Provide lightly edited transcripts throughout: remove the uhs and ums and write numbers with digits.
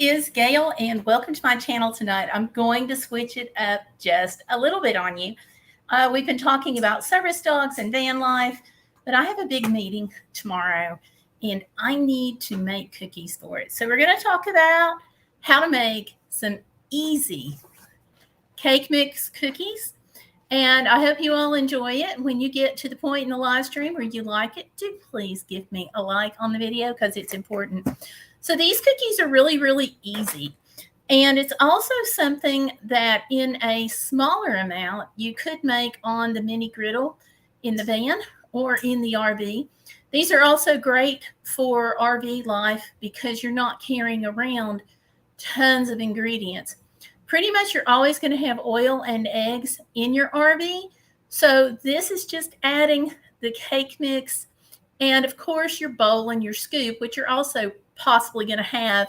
is Gail, and welcome to my channel tonight. I'm going to switch it up just a little bit on you. We've been talking about service dogs and van life, but I have a big meeting tomorrow, and I need to make cookies for it. So we're going to talk about how to make some easy cake mix cookies, and I hope you all enjoy it. When you get to the point in the live stream where you like it, do please give me a like on the video because it's important. So these cookies are really, really easy. And it's also something that in a smaller amount, you could make on the mini griddle in the van or in the RV. These are also great for RV life because you're not carrying around tons of ingredients. Pretty much you're always going to have oil and eggs in your RV. So this is just adding the cake mix and, of course, your bowl and your scoop, which you're also possibly going to have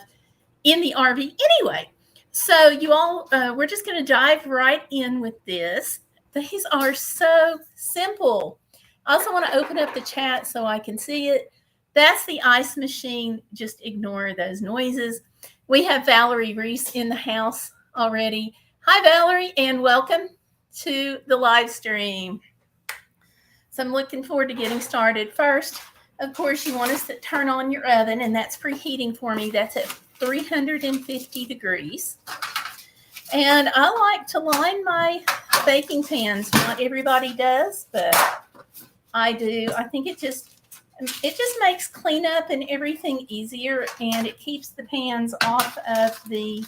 in the RV anyway. So you all, we're just going to dive right in with this. These are so simple. I also want to open up the chat so I can see it. That's the ice machine. Just ignore those noises. We have Valerie Reese in the house already. Hi, Valerie, and welcome to the live stream. So I'm looking forward to getting started. First, of course, you want to turn on your oven, and that's preheating for me. That's at 350 degrees. And I like to line my baking pans. Not everybody does, but I do. I think it just makes cleanup and everything easier, and it keeps the pans off of the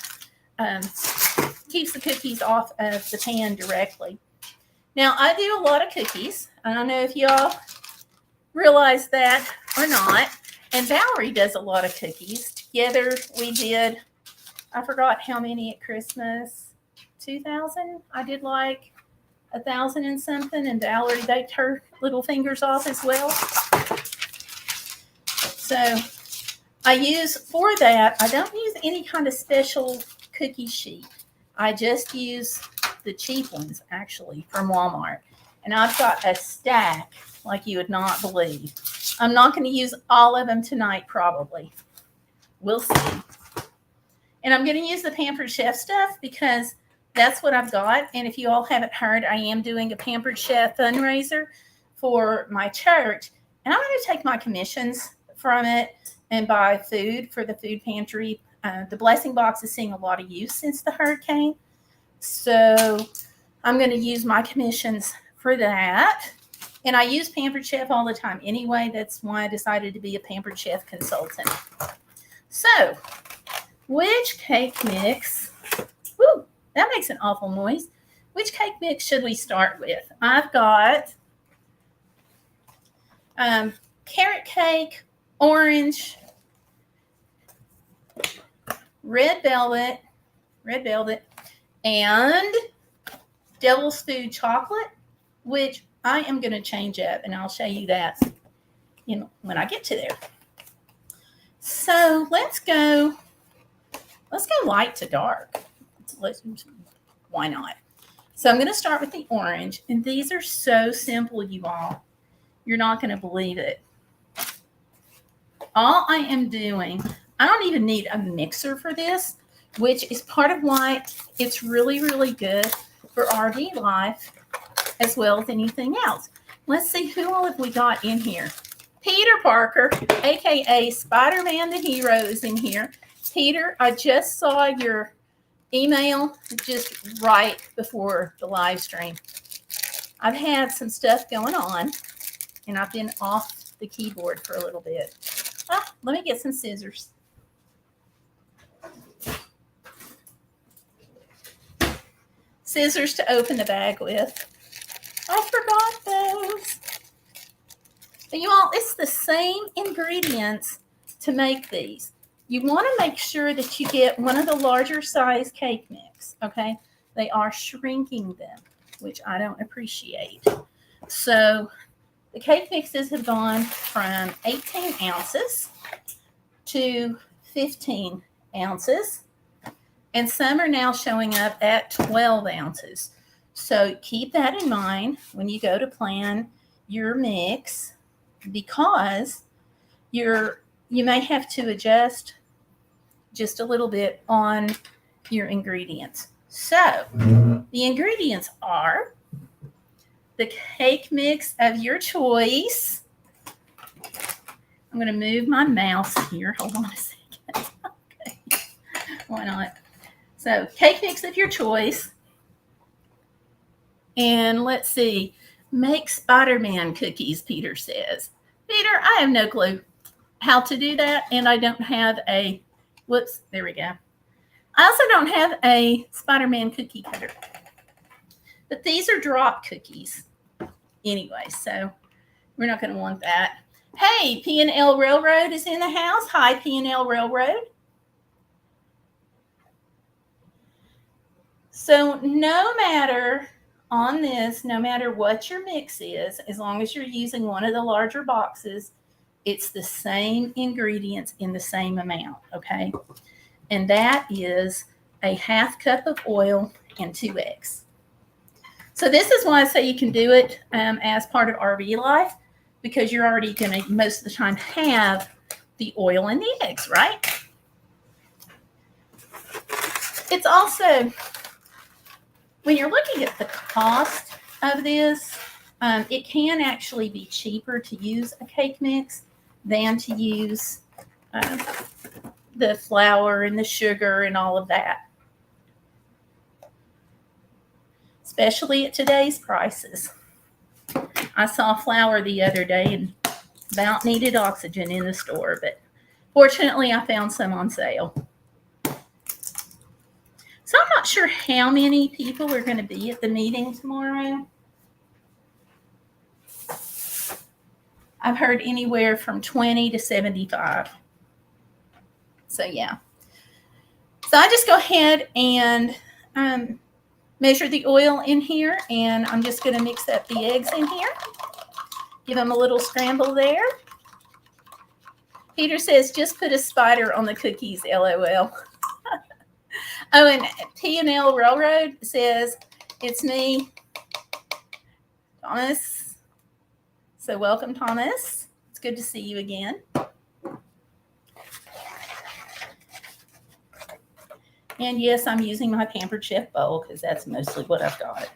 keeps the cookies off of the pan directly. Now, I do a lot of cookies. I don't know if y'all realize that or not. And Valerie does a lot of cookies. Together we did, I forgot how many at Christmas, 2,000. I did like 1,000 and something, and Valerie baked her little fingers off as well. So I use, for that, I don't use any kind of special cookie sheet. I just use the cheap ones, actually, from Walmart. And I've got a stack like you would not believe. I'm not going to use all of them tonight, probably. We'll see. And I'm going to use the Pampered Chef stuff because that's what I've got. And if you all haven't heard, I am doing a Pampered Chef fundraiser for my church. And I'm going to take my commissions from it and buy food for the food pantry. The Blessing Box is seeing a lot of use since the hurricane. So I'm going to use my commissions for that. And I use Pampered Chef all the time anyway. That's why I decided to be a Pampered Chef consultant. So, which cake mix, whoo, that makes an awful noise. Which cake mix should we start with? I've got carrot cake, orange, red velvet, and devil's food chocolate, which I am going to change up, and I'll show you that when I get to there. So let's go light to dark. Why not? So I'm going to start with the orange, and these are so simple, you all. You're not going to believe it. All I am doing, I don't even need a mixer for this, which is part of why it's really, really good for RV life as well as anything else. Let's see, who all have we got in here? Peter Parker, aka Spider-Man the Hero, is in here. Peter, I just saw your email just right before the live stream. I've had some stuff going on, and I've been off the keyboard for a little bit. Let me get some scissors. Scissors to open the bag with. I forgot those. But you all, it's the same ingredients to make these. You want to make sure that you get one of the larger size cake mix, okay? They are shrinking them, which I don't appreciate. So the cake mixes have gone from 18 ounces to 15 ounces. And some are now showing up at 12 ounces. So keep that in mind when you go to plan your mix, because you may have to adjust just a little bit on your ingredients. So the ingredients are the cake mix of your choice. I'm going to move my mouse here. Hold on a second. Okay. Why not? So cake mix of your choice. And let's see. Make Spider-Man cookies, Peter says. Peter, I have no clue how to do that. And I don't have a, whoops, there we go. I also don't have a Spider-Man cookie cutter. But these are drop cookies anyway, so we're not going to want that. Hey, P&L Railroad is in the house. Hi, P&L Railroad. So no matter on this, no matter what your mix is, as long as you're using one of the larger boxes, it's the same ingredients in the same amount, okay? And that is a half cup of oil and 2 eggs. So this is why I say you can do it as part of RV life, because you're already going to most of the time have the oil and the eggs, right? It's also, when you're looking at the cost of this, it can actually be cheaper to use a cake mix than to use the flour and the sugar and all of that. Especially at today's prices. I saw flour the other day and about needed oxygen in the store, but fortunately I found some on sale. So I'm not sure how many people are going to be at the meeting tomorrow. I've heard anywhere from 20 to 75. So yeah. So I just go ahead and measure the oil in here, and I'm just going to mix up the eggs in here. Give them a little scramble there. Peter says, just put a spider on the cookies, LOL. Oh, and P&L Railroad says, it's me, Thomas. So welcome, Thomas. It's good to see you again. And yes, I'm using my Pampered Chef bowl because that's mostly what I've got.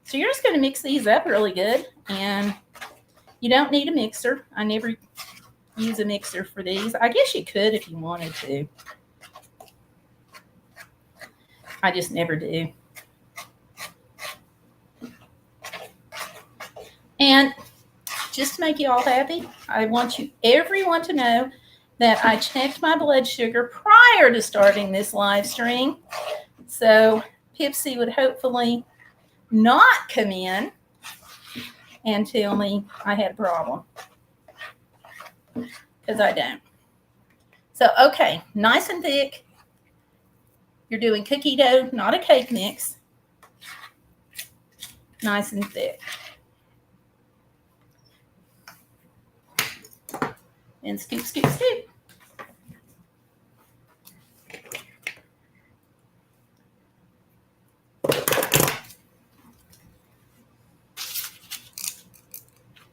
So you're just going to mix these up really good. And you don't need a mixer. I never use a mixer for these. I guess you could if you wanted to. I just never do. And just to make you all happy, I want everyone to know that I checked my blood sugar prior to starting this live stream. So Pipsy would hopefully not come in and tell me I had a problem. Because I don't. So, okay, nice and thick. You're doing cookie dough, not a cake mix. Nice and thick. And scoop, scoop, scoop.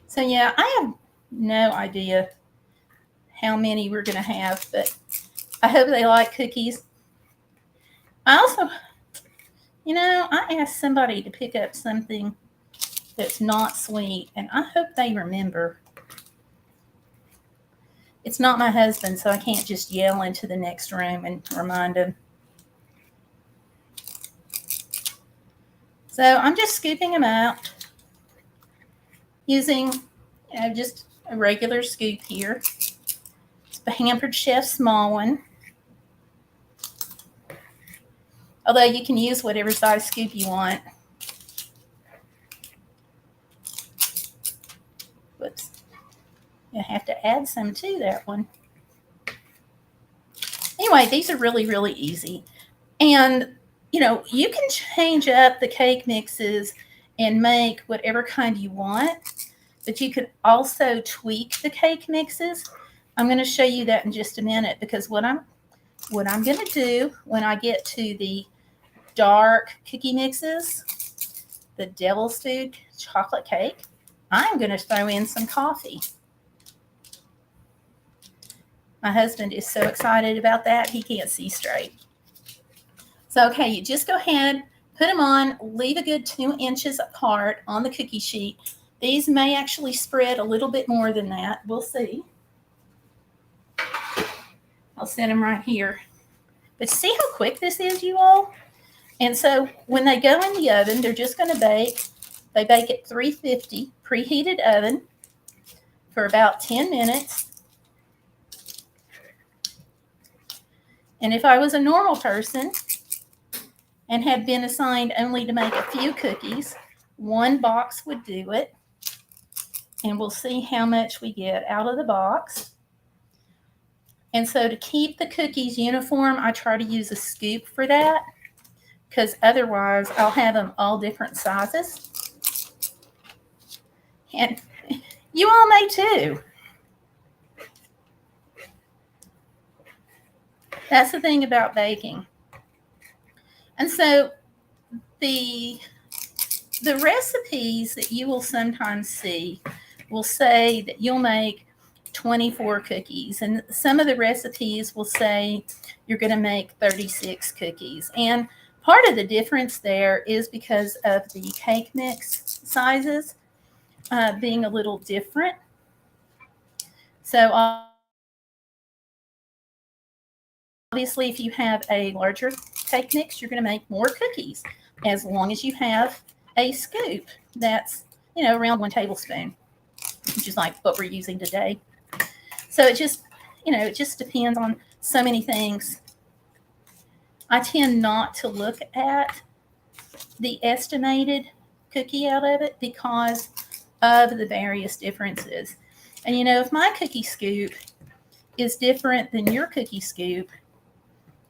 So yeah, I have no idea how many we're going to have, but I hope they like cookies. I also, I asked somebody to pick up something that's not sweet, and I hope they remember. It's not my husband, so I can't just yell into the next room and remind him. So I'm just scooping them out using, just a regular scoop here. It's a Pampered Chef small one. Although you can use whatever size scoop you want. Whoops. You have to add some to that one. Anyway, these are really, really easy. And, you can change up the cake mixes and make whatever kind you want. But you could also tweak the cake mixes. I'm going to show you that in just a minute, because what I'm going to do when I get to the dark cookie mixes, the Devil Stewed chocolate cake, I'm going to throw in some coffee. My husband is so excited about that, he can't see straight. So, okay, you just go ahead, put them on, leave a good 2 inches apart on the cookie sheet. These may actually spread a little bit more than that. We'll see. I'll set them right here. But see how quick this is, you all? And so when they go in the oven, they're just going to bake. They bake at 350 preheated oven for about 10 minutes. And if I was a normal person and had been assigned only to make a few cookies, 1 box would do it. And we'll see how much we get out of the box. And so to keep the cookies uniform, I try to use a scoop for that, because otherwise I'll have them all different sizes. And you all may too. That's the thing about baking. And so the recipes that you will sometimes see will say that you'll make 24 cookies. And some of the recipes will say you're going to make 36 cookies. And part of the difference there is because of the cake mix sizes being a little different. So obviously, if you have a larger cake mix, you're going to make more cookies, as long as you have a scoop that's, around 1 tablespoon, which is like what we're using today. So it just, it just depends on so many things. I tend not to look at the estimated cookie out of it because of the various differences. And, if my cookie scoop is different than your cookie scoop,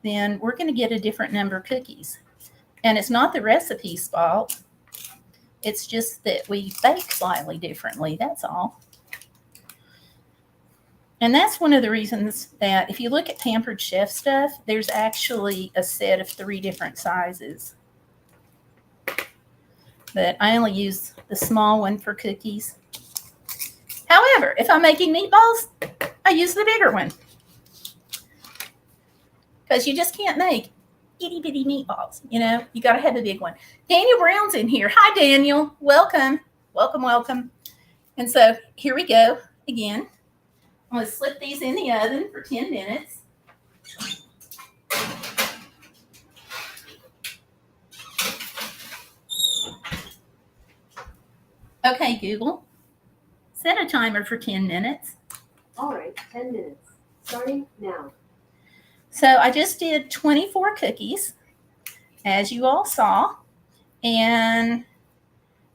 then we're going to get a different number of cookies. And it's not the recipe's fault. It's just that we bake slightly differently. That's all. And that's one of the reasons that if you look at Pampered Chef stuff, there's actually a set of 3 different sizes. But I only use the small one for cookies. However, if I'm making meatballs, I use the bigger one. Because you just can't make itty bitty meatballs. You got to have a big one. Daniel Brown's in here. Hi, Daniel. Welcome. Welcome, welcome. And so here we go again. I'm going to slip these in the oven for 10 minutes. Okay, Google. Set a timer for 10 minutes. All right, 10 minutes. Starting now. So I just did 24 cookies, as you all saw. And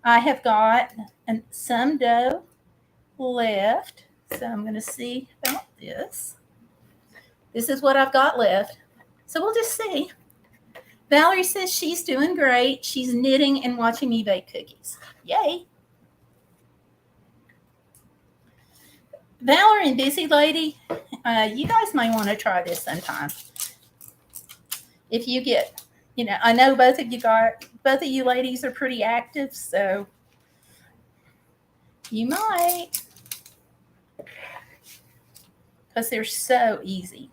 I have got some dough left. So I'm going to see about this. This is what I've got left. So we'll just see. Valerie says she's doing great. She's knitting and watching me bake cookies. Yay. Valerie and Busy Lady, you guys might want to try this sometime. If you get, I know both of you ladies are pretty active, so you might. Because they're so easy.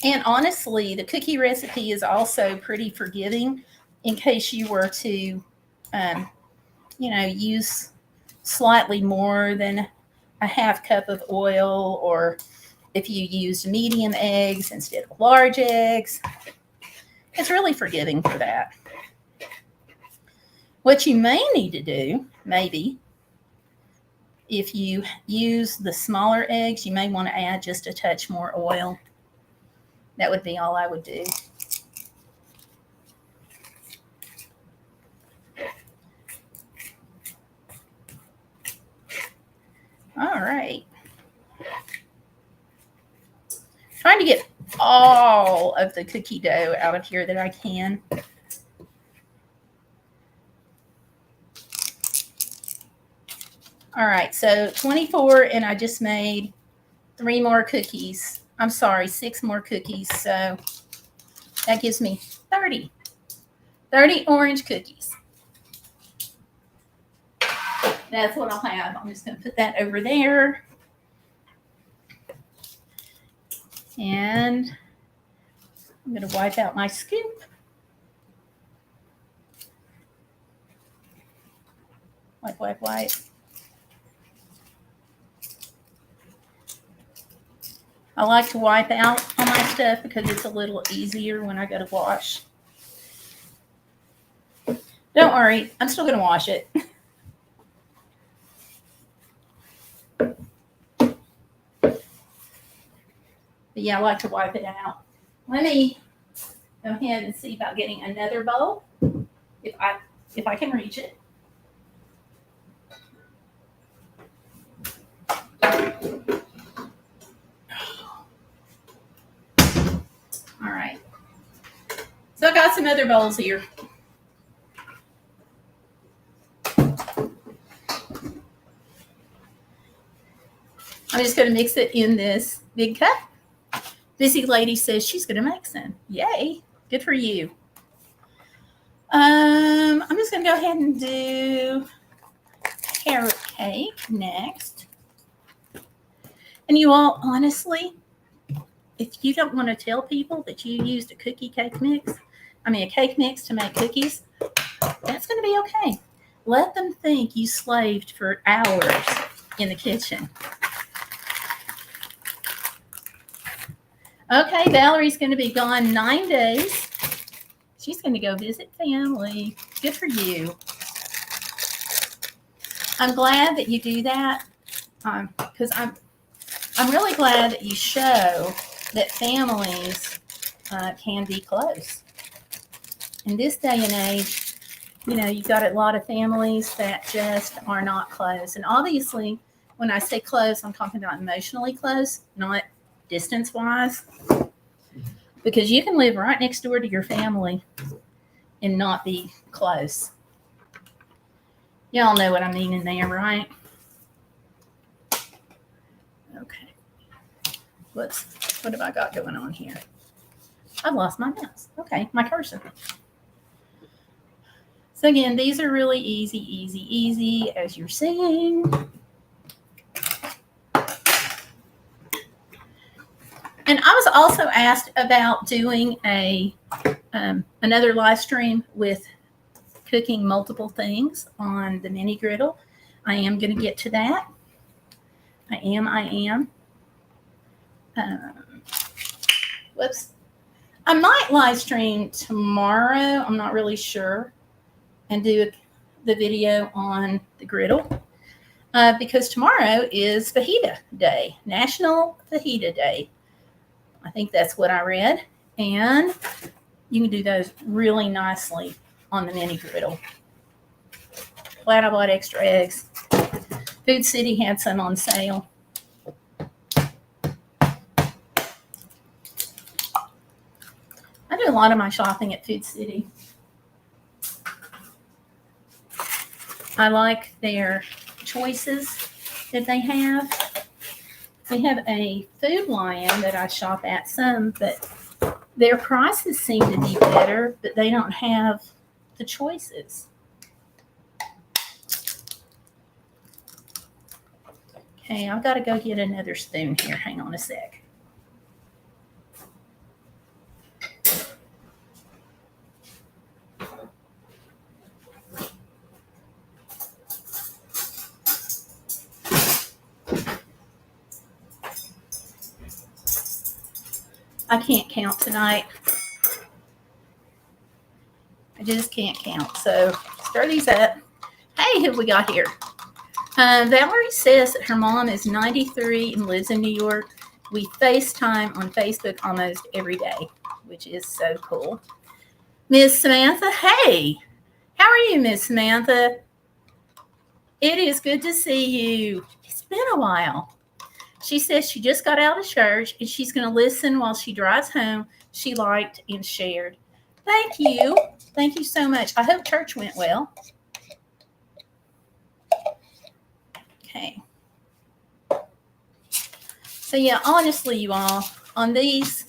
And honestly, the cookie recipe is also pretty forgiving in case you were to, use slightly more than a half cup of oil, or if you used medium eggs instead of large eggs. It's really forgiving for that. What you may need to do, maybe, if you use the smaller eggs, you may want to add just a touch more oil. That would be all I would do. All right. Trying to get all of the cookie dough out of here that I can. All right, so 24, and I just made 3 more cookies. I'm sorry, 6 more cookies. So that gives me 30. 30 orange cookies. That's what I'll have. I'm just going to put that over there. And I'm going to wipe out my scoop. Wipe, wipe, wipe. I like to wipe out all my stuff because it's a little easier when I go to wash. Don't worry, I'm still going to wash it. But yeah, I like to wipe it out. Let me go ahead and see about getting another bowl if I can reach it. All right. So I got some other bowls here. I'm just going to mix it in this big cup. Busy lady says she's going to make some. Yay. Good for you. I'm just going to go ahead and do carrot cake next. And you all, honestly, if you don't want to tell people that you used a cake mix to make cookies, that's going to be okay. Let them think you slaved for hours in the kitchen. Okay, Valerie's going to be gone 9 days. She's going to go visit family. Good for you. I'm glad that you do that because I'm really glad that you show that families can be close. In this day and age, you know, you've got a lot of families that just are not close. And obviously, when I say close, I'm talking about emotionally close, not distance-wise. Because you can live right next door to your family and not be close. Y'all know what I mean in there, right? Okay. What have I got going on here? I've lost my mouse. Okay, my cursor. So again, these are really easy, as you're seeing. And I was also asked about doing another live stream with cooking multiple things on the mini griddle. I am going to get to that. I am. Whoops. I might live stream tomorrow. I'm not really sure. And do the video on the griddle. Because tomorrow is Fajita Day, National Fajita Day. I think that's what I read. And you can do those really nicely on the mini griddle. Glad I bought extra eggs. Food City had some on sale. I do a lot of my shopping at Food City. I like their choices that they have. They have a Food Lion that I shop at some, but their prices seem to be better, but they don't have the choices. Okay, I've got to go get another spoon here. Hang on a sec. I can't count tonight. I just can't count. So stir these up. Hey, who we got here? Valerie says that her mom is 93 and lives in New York. We FaceTime on Facebook almost every day, which is so cool. Miss Samantha, hey, how are you, Miss Samantha? It is good to see you. It's been a while. She says she just got out of church and she's going to listen while she drives home. She liked and shared. Thank you. Thank you so much. I hope church went well. Okay. So yeah, honestly, you all, on these,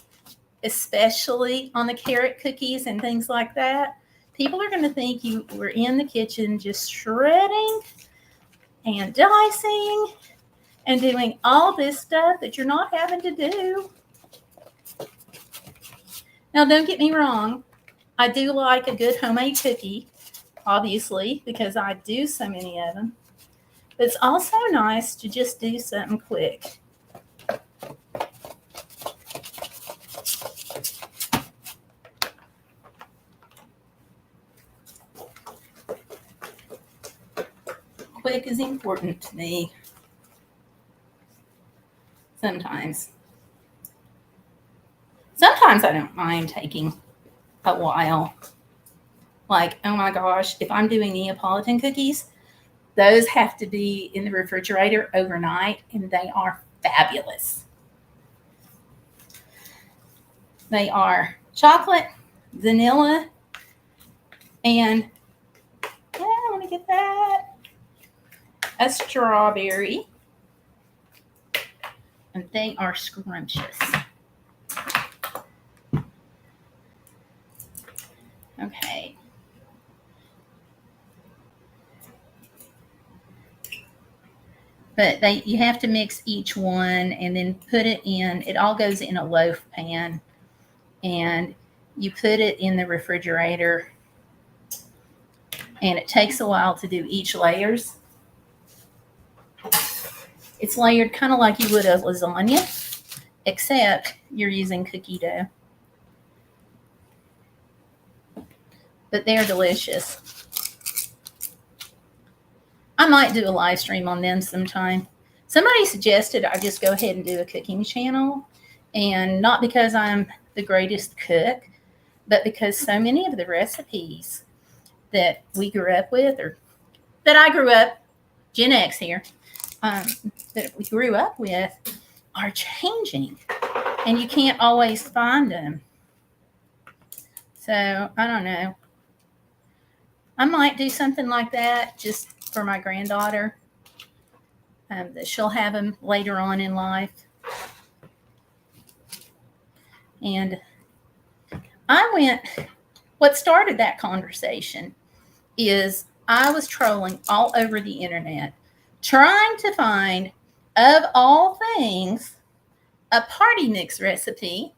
especially on the carrot cookies and things like that, people are going to think you were in the kitchen just shredding and dicing and doing all this stuff that you're not having to do. Now, don't get me wrong. I do like a good homemade cookie, obviously, because I do so many of them. But it's also nice to just do something quick. Quick is important to me. Sometimes I don't mind taking a while. Like, oh my gosh, if I'm doing Neapolitan cookies, those have to be in the refrigerator overnight, and they are fabulous. They are chocolate, vanilla, and let me get that. A strawberry. And they are scrumptious. Okay. But you have to mix each one and then put it in. It all goes in a loaf pan. And you put it in the refrigerator. And it takes a while to do each layers. It's layered kind of like you would a lasagna, except you're using cookie dough. But they're delicious. I might do a live stream on them sometime. Somebody suggested I just go ahead and do a cooking channel. And not because I'm the greatest cook, but because so many of the recipes that we grew up with, or that I grew up, Gen X here, that we grew up with, are changing. And you can't always find them. So, I don't know. I might do something like that just for my granddaughter. That she'll have them later on in life. And what started that conversation is I was trolling all over the internet, trying to find, of all things, a party mix recipe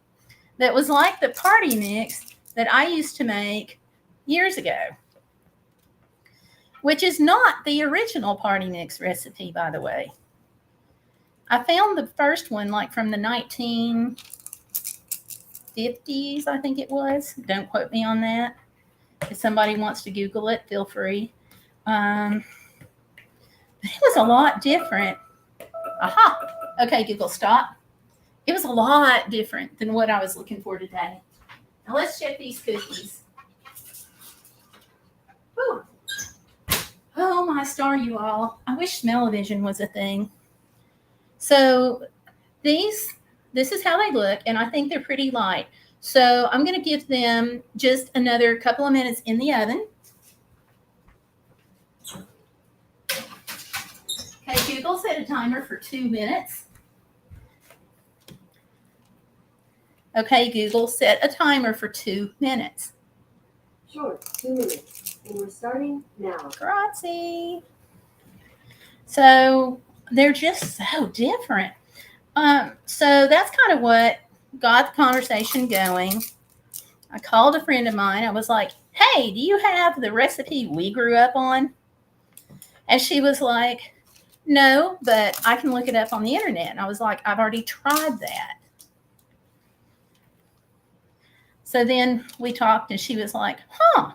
that was like the party mix that I used to make years ago, which is not the original party mix recipe, by the way. I found the first one like from the 1950s, I think it was. Don't quote me on that. If somebody wants to Google it, feel free. It was a lot different. Aha. Okay, Google, stop. It was a lot different than what I was looking for today. Now let's check these cookies. Whew. Oh, my star, you all. I wish smell-o-vision was a thing. So this is how they look, and I think they're pretty light. So I'm going to give them just another couple of minutes in the oven. Okay, Google set a timer for 2 minutes. Okay, Google set a timer for 2 minutes. Sure, 2 minutes. And we're starting now. Grazie. So they're just so different. So that's kind of what got the conversation going. I called a friend of mine. I was like, hey, do you have the recipe we grew up on? And she was like, no, but I can look it up on the internet. And I was like, I've already tried that. So then we talked and she was like, huh.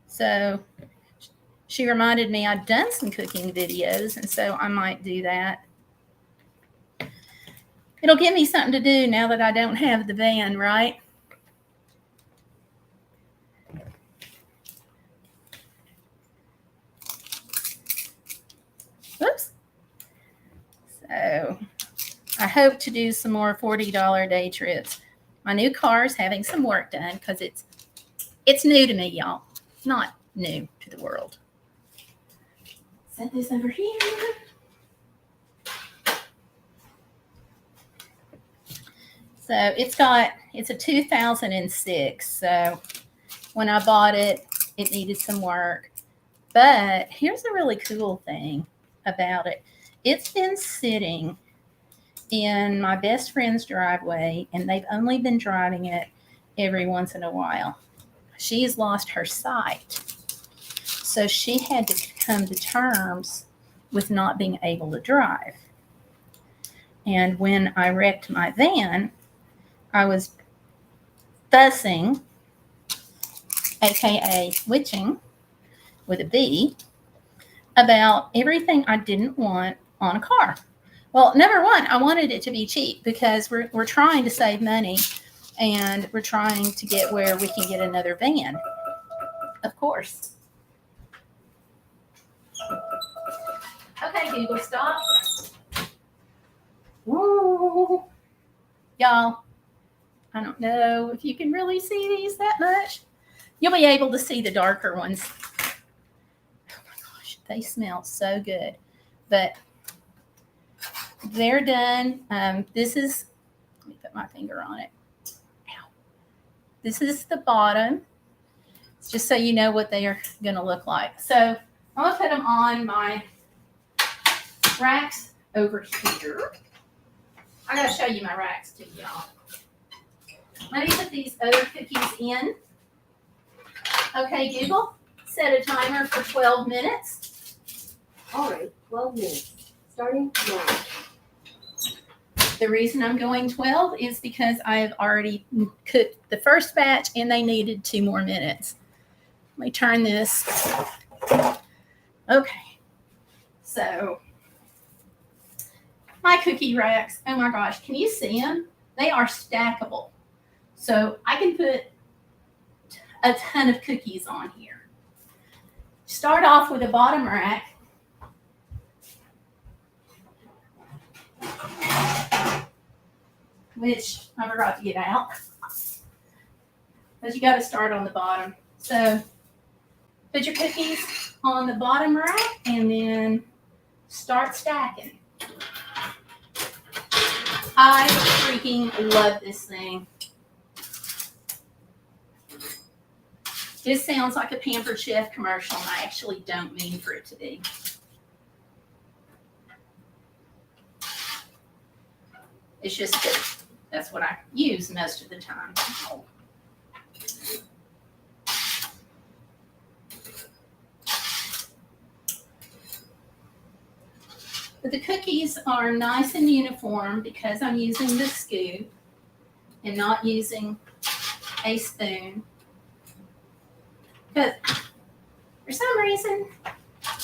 So she reminded me I'd done some cooking videos, and so I might do that. It'll give me something to do now that I don't have the van, right? Whoops. So I hope to do some more $40 day trips. My new car is having some work done because it's new to me, y'all. Not new to the world. Set this over here. So it's a 2006. So when I bought it, it needed some work. But here's a really cool thing about it. It's been sitting in my best friend's driveway, and they've only been driving it every once in a while. She's lost her sight, so she had to come to terms with not being able to drive. And when I wrecked my van, I was fussing, aka witching with a B, about everything I didn't want on a car. Well, number one, I wanted it to be cheap because we're trying to save money, and we're trying to get where we can get another van, of course. Okay, Google, stop. Woo. Y'all, I don't know if you can really see these that much. You'll be able to see the darker ones. Oh my gosh, they smell so good. But they're done. This is, let me put my finger on it. Ow. This is the bottom. It's just so you know what they are going to look like. So I'm going to put them on my racks over here. I got to show you my racks too, y'all. Let me put these other cookies in. Okay, Google, set a timer for 12 minutes. All right, 12 minutes. Starting now. The reason I'm going 12 is because I have already cooked the first batch and they needed 2 more minutes. Let me turn this. Okay. So my cookie racks, oh my gosh, can you see them? They are stackable. So I can put a ton of cookies on here. Start off with a bottom rack. Which I forgot to get out. But you got to start on the bottom. So put your cookies on the bottom rack and then start stacking. I freaking love this thing. This sounds like a Pampered Chef commercial, and I actually don't mean for it to be. It's just that that's what I use most of the time. But the cookies are nice and uniform because I'm using the scoop and not using a spoon. But for some reason,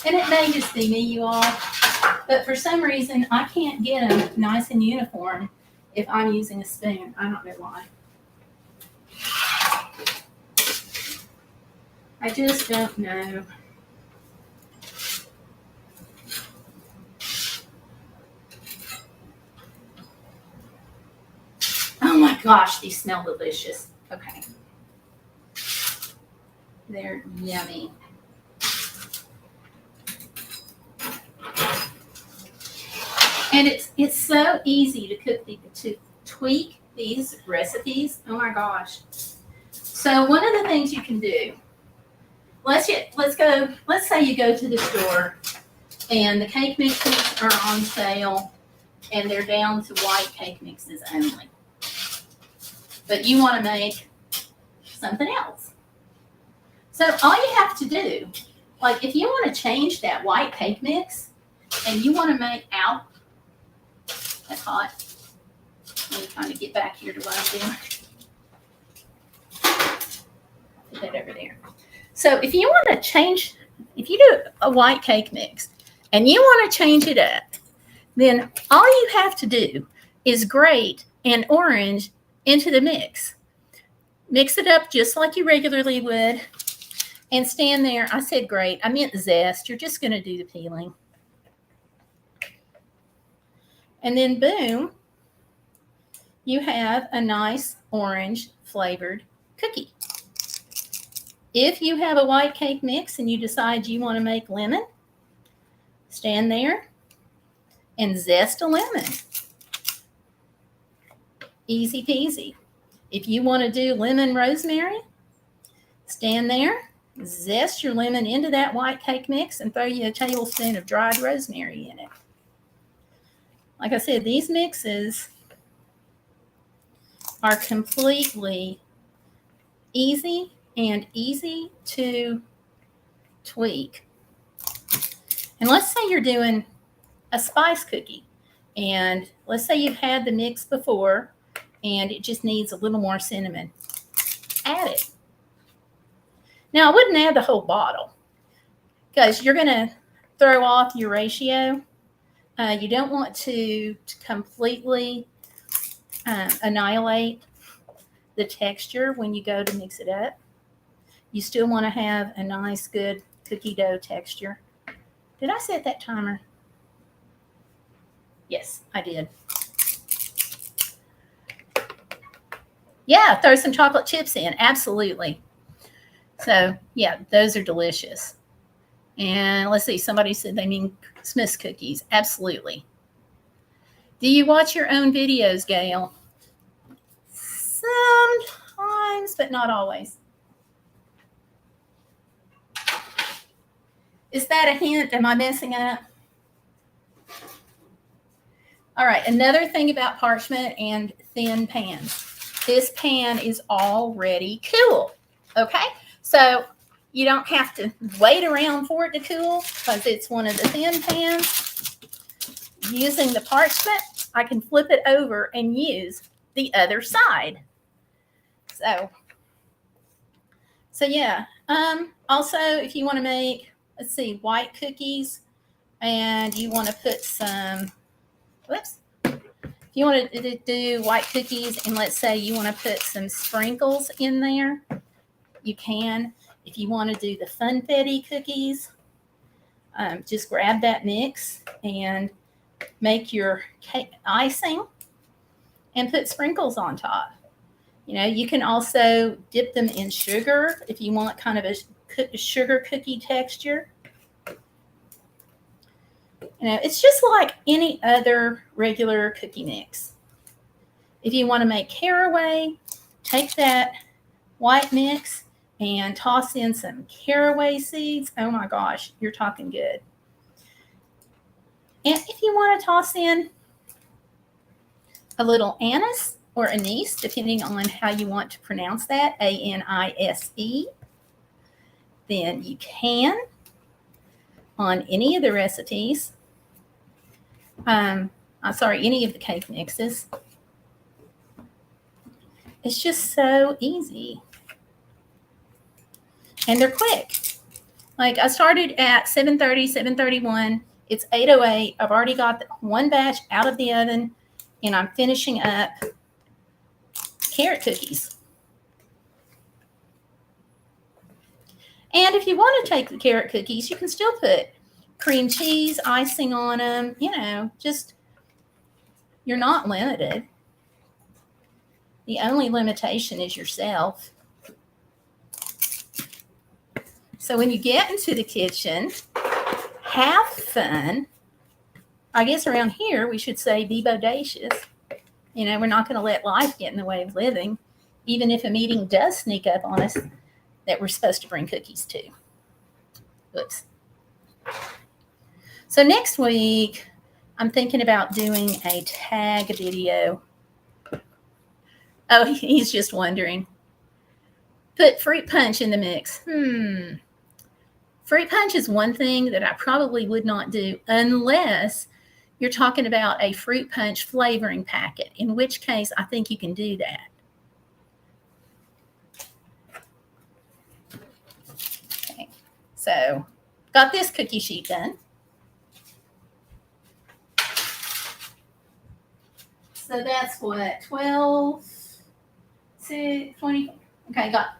and it may just be me, you all, but for some reason, I can't get them nice and uniform if I'm using a spoon. I don't know why. I just don't know. Oh my gosh, these smell delicious. Okay. They're yummy. And it's so easy to cook to tweak these recipes. Oh my gosh. So one of the things you can do, let's say you go to the store and the cake mixes are on sale and they're down to white cake mixes only. But you want to make something else. So all you have to do, like if you want to change that white cake mix and you want to make out, that's hot. Let me kind of get back here to what I'm doing. Put that over there. So if you want to change, if you do a white cake mix and you want to change it up, then all you have to do is grate an orange into the mix. Mix it up just like you regularly would and stand there. I said grate, I meant zest. You're just going to do the peeling. And then boom, you have a nice orange flavored cookie. If you have a white cake mix and you decide you want to make lemon, stand there and zest a lemon. Easy peasy. If you want to do lemon rosemary, stand there Zest your lemon into that white cake mix and throw you a tablespoon of dried rosemary in it. Like I said, these mixes are completely easy to tweak. And let's say you're doing a spice cookie, and let's say you've had the mix before and it just needs a little more cinnamon. Add it. Now, I wouldn't add the whole bottle because you're going to throw off your ratio. You don't want to completely annihilate the texture when you go to mix it up. You still want to have a nice, good cookie dough texture. Did I set that timer? Yes, I did. Yeah, throw some chocolate chips in. Absolutely. So, yeah, those are delicious. And let's see, somebody said they mean Smith's cookies. Absolutely. Do you watch your own videos, Gail? Sometimes, but not always. Is that a hint? Am I messing up? All right, another thing about parchment and thin pans. This pan is already cool, okay? So you don't have to wait around for it to cool because it's one of the thin pans. Using the parchment, I can flip it over and use the other side. So yeah. Also, if you want to make, let's see, white cookies, and you want to put some, whoops. If you want to do white cookies, and let's say you want to put some sprinkles in there, you can. If you want to do the funfetti cookies, just grab that mix and make your cake icing and put sprinkles on top. You know, you can also dip them in sugar if you want kind of a sugar cookie texture. You know, it's just like any other regular cookie mix. If you want to make caraway, take that white mix and toss in some caraway seeds. Oh my gosh, you're talking good. And if you want to toss in a little anise or anise, depending on how you want to pronounce that, A-N-I-S-E, then you can on any of the recipes. Any of the cake mixes. It's just so easy. And they're quick. Like I started at 7:30, 7:31. It's 8:08. I've already got one batch out of the oven, and I'm finishing up carrot cookies. And if you want to take the carrot cookies, you can still put cream cheese, icing on them. You know, just you're not limited. The only limitation is yourself. So when you get into the kitchen, have fun. I guess around here we should say be bodacious. You know, we're not going to let life get in the way of living, even if a meeting does sneak up on us that we're supposed to bring cookies to. Whoops. So next week, I'm thinking about doing a tag video. Oh, he's just wondering. Put fruit punch in the mix. Fruit punch is one thing that I probably would not do unless you're talking about a fruit punch flavoring packet, in which case I think you can do that. Okay, so got this cookie sheet done. So that's what, 12, 6, 20. Okay, got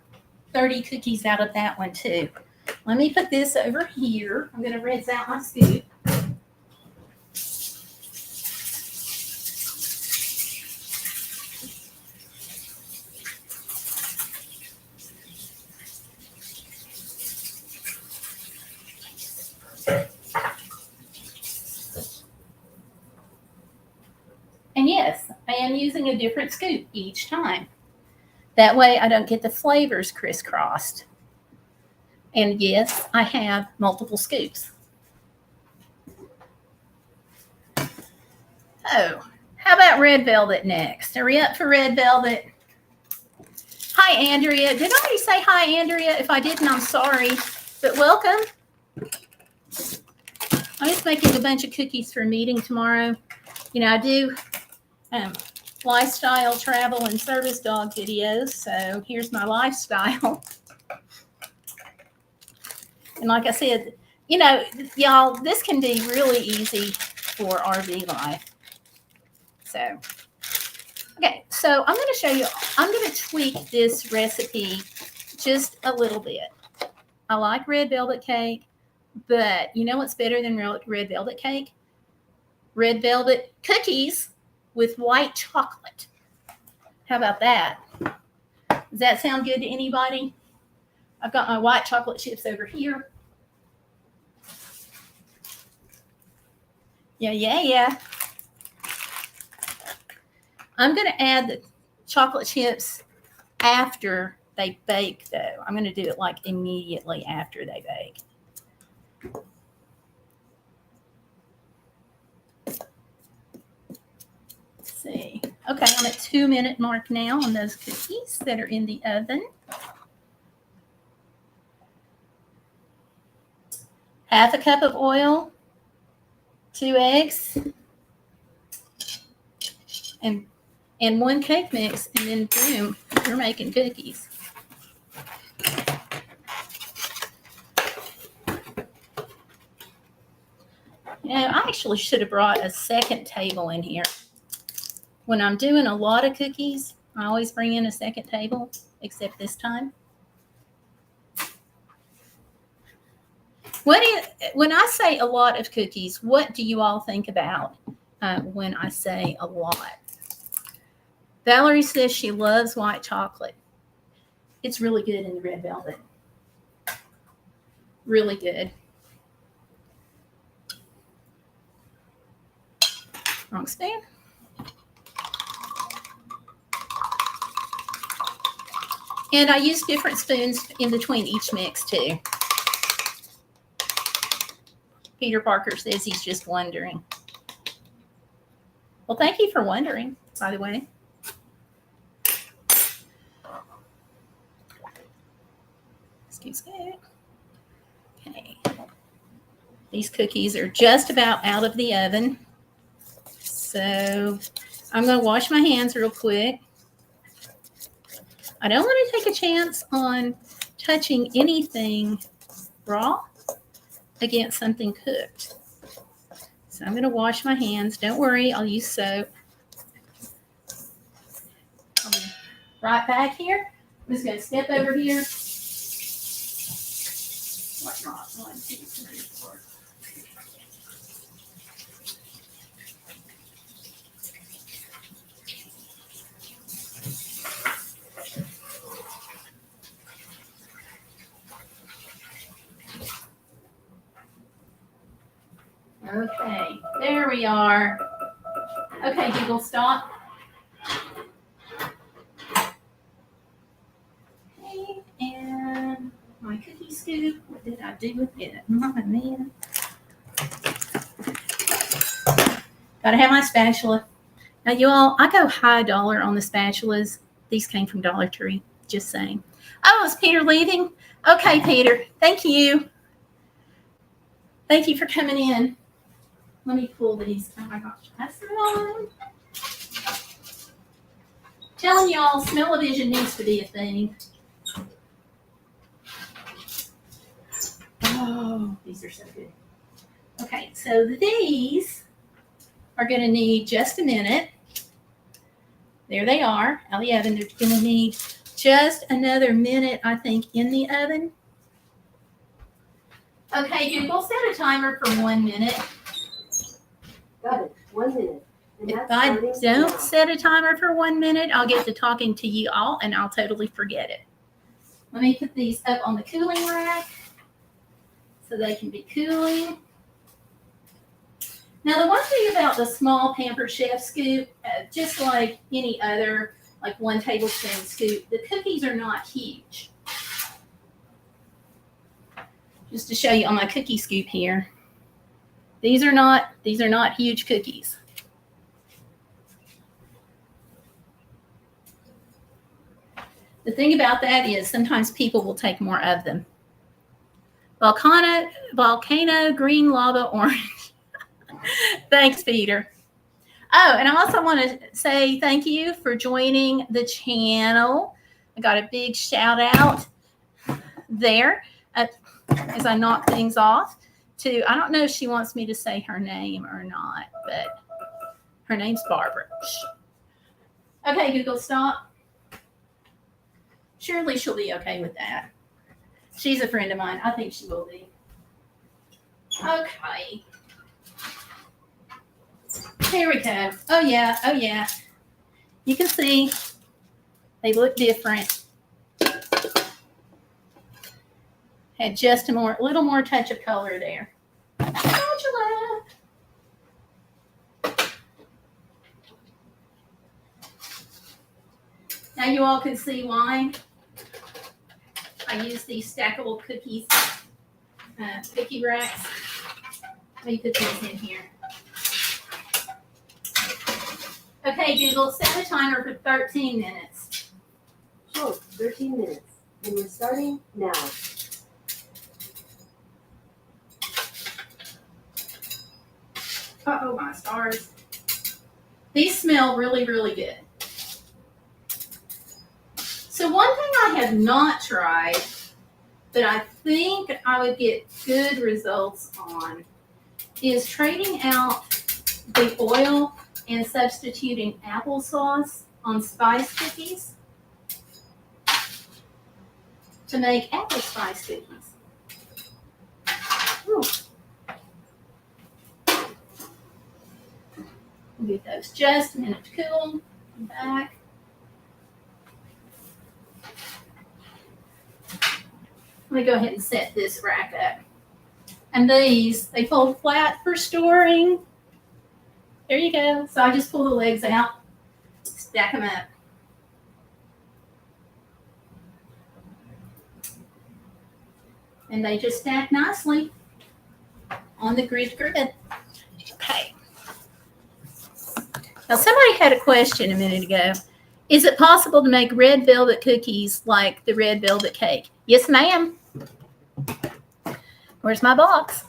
30 cookies out of that one too. Let me put this over here. I'm going to rinse out my scoop. And yes, I am using a different scoop each time. That way I don't get the flavors crisscrossed. And yes, I have multiple scoops. Oh, how about red velvet next? Are we up for red velvet? Hi, Andrea. Did I already say hi, Andrea? If I didn't, I'm sorry. But welcome. I'm just making a bunch of cookies for a meeting tomorrow. You know, I do lifestyle, travel, and service dog videos. So here's my lifestyle. And like I said, you know, y'all, this can be really easy for RV life. So, okay, so I'm going to show you, I'm going to tweak this recipe just a little bit. I like red velvet cake, but you know what's better than red velvet cake? Red velvet cookies with white chocolate. How about that? Does that sound good to anybody? I've got my white chocolate chips over here. Yeah. I'm going to add the chocolate chips after they bake, though. I'm going to do it like immediately after they bake. Let's see. Okay, I'm at 2-minute mark now on those cookies that are in the oven. Half a cup of oil, 2 eggs, and 1 cake mix, and then boom, you're making cookies. You know, I actually should have brought a second table in here. When I'm doing a lot of cookies, I always bring in a second table, except this time. When I say a lot of cookies, what do you all think about when I say a lot? Valerie says she loves white chocolate. It's really good in the red velvet. Really good. Wrong spoon. And I use different spoons in between each mix too. Peter Parker says he's just wondering. Well, thank you for wondering, by the way. Excuse me. Okay. These cookies are just about out of the oven. So I'm going to wash my hands real quick. I don't want to take a chance on touching anything raw against something cooked. So I'm going to wash my hands. Don't worry, I'll use soap. I'll be right back here. I'm just going to step over here. What not? 1, 2, 3, 4. Okay, there we are. Okay, Google, stop. Okay, and my cookie scoop. What did I do with it? Oh, man. Gotta have my spatula. Now, you all, I go high dollar on the spatulas. These came from Dollar Tree, just saying. Oh, is Peter leaving? Okay, Peter, thank you. Thank you for coming in. Let me pull these. Oh my gosh, that's the one. Telling y'all, smell-o-vision needs to be a thing. Oh, these are so good. Okay, so these are going to need just a minute. There they are out of the oven. They're going to need just another minute, I think, in the oven. Okay, Google, set a timer for 1 minute. Got it. 1 minute. And If that's I starting don't now. set a timer for 1 minute, I'll get to talking to you all and I'll totally forget it. Let me put these up on the cooling rack so they can be cooling. Now, the one thing about the small Pampered Chef scoop, just like any other, like 1 tablespoon scoop, the cookies are not huge. just to show you on my cookie scoop here. These are not huge cookies. The thing about that is sometimes people will take more of them. Volcano green lava orange. Thanks, Peter. Oh, and I also want to say thank you for joining the channel. I got a big shout out there as I knock things off to, I don't know if she wants me to say her name or not, but her name's Barbara. Okay, Google, stop. Surely she'll be okay with that. She's a friend of mine. I think she will be. Okay. Here we go. Oh, yeah. Oh, yeah. You can see they look different. Had just a little more touch of color there. Angela. Now you all can see why I use these stackable cookies, cookie racks. Let me put these in here. Okay, Google, set a timer for 13 minutes. Sure, 13 minutes. And we're starting now. Oh my stars. These smell really, really good. So one thing I have not tried, but I think I would get good results on, is trading out the oil and substituting applesauce on spice cookies to make apple spice cookies. Ooh. We'll give those just a minute to cool. Come back. Let me go ahead and set this rack up. And these, they fold flat for storing. There you go. So I just pull the legs out, stack them up. And they just stack nicely on the grid. Okay. Now somebody had a question a minute ago. Is it possible to make red velvet cookies like the red velvet cake? Yes, ma'am. Where's my box?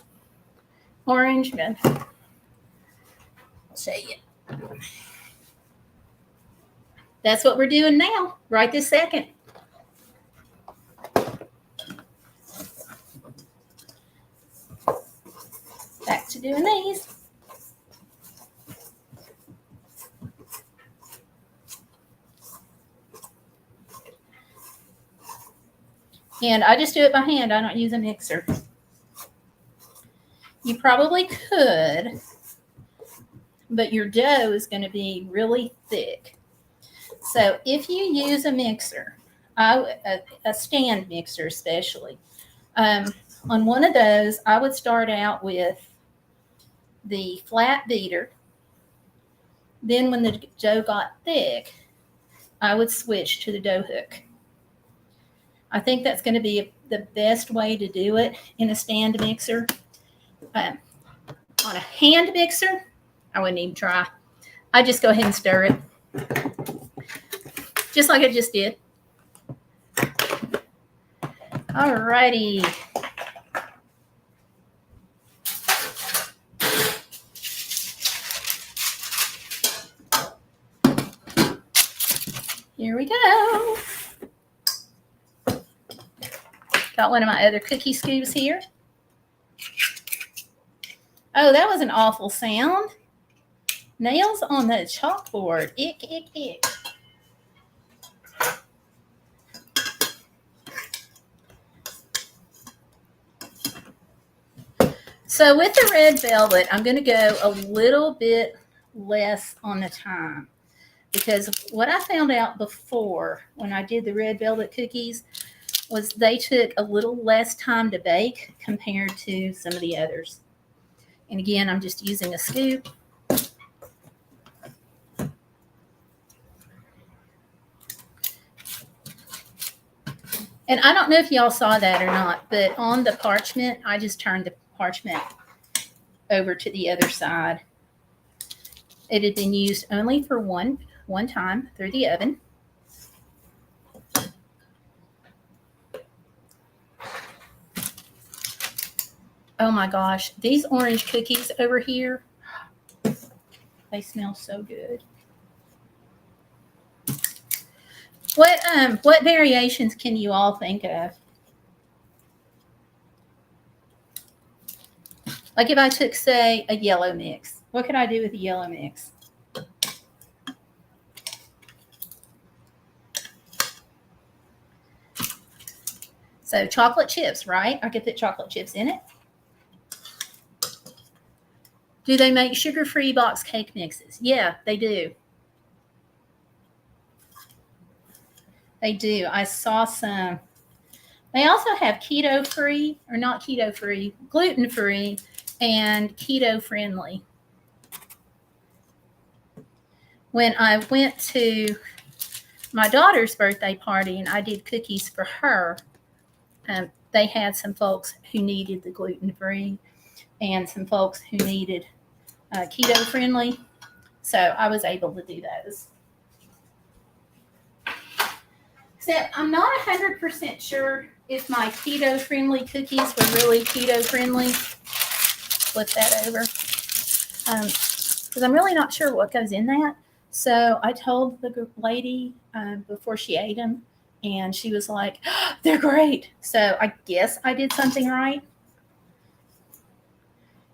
Orange. Good. I'll show you. That's what we're doing now, right this second. Back to doing these. And I just do it by hand. I don't use a mixer. You probably could, but your dough is going to be really thick. So if you use a mixer, a stand mixer especially, on one of those, I would start out with the flat beater. Then when the dough got thick, I would switch to the dough hook. I think that's going to be the best way to do it in a stand mixer. On a hand mixer, I wouldn't even try. I just go ahead and stir it. Just like I just did. All righty. Here we go. Got one of my other cookie scoops here. Oh, that was an awful sound. Nails on the chalkboard. Ick, ick, ick. So with the red velvet, I'm going to go a little bit less on the time, because what I found out before when I did the red velvet cookies was they took a little less time to bake compared to some of the others. And again, I'm just using a scoop. And I don't know if y'all saw that or not, but on the parchment, I just turned the parchment over to the other side. It had been used only for one time through the oven. Oh my gosh, these orange cookies over here, they smell so good. What variations can you all think of? Like if I took, say, a yellow mix, what could I do with a yellow mix? So chocolate chips, right? I could put chocolate chips in it. Do they make sugar-free box cake mixes? Yeah, they do. They do. I saw some. They also have keto-free, or not keto-free, gluten-free, and keto-friendly. When I went to my daughter's birthday party and I did cookies for her, they had some folks who needed the gluten-free and some folks who needed keto-friendly. So I was able to do those. Except I'm not 100% sure if my keto-friendly cookies were really keto-friendly. Flip that over. Because I'm really not sure what goes in that. So I told the lady before she ate them, and she was like, oh, they're great. So I guess I did something right.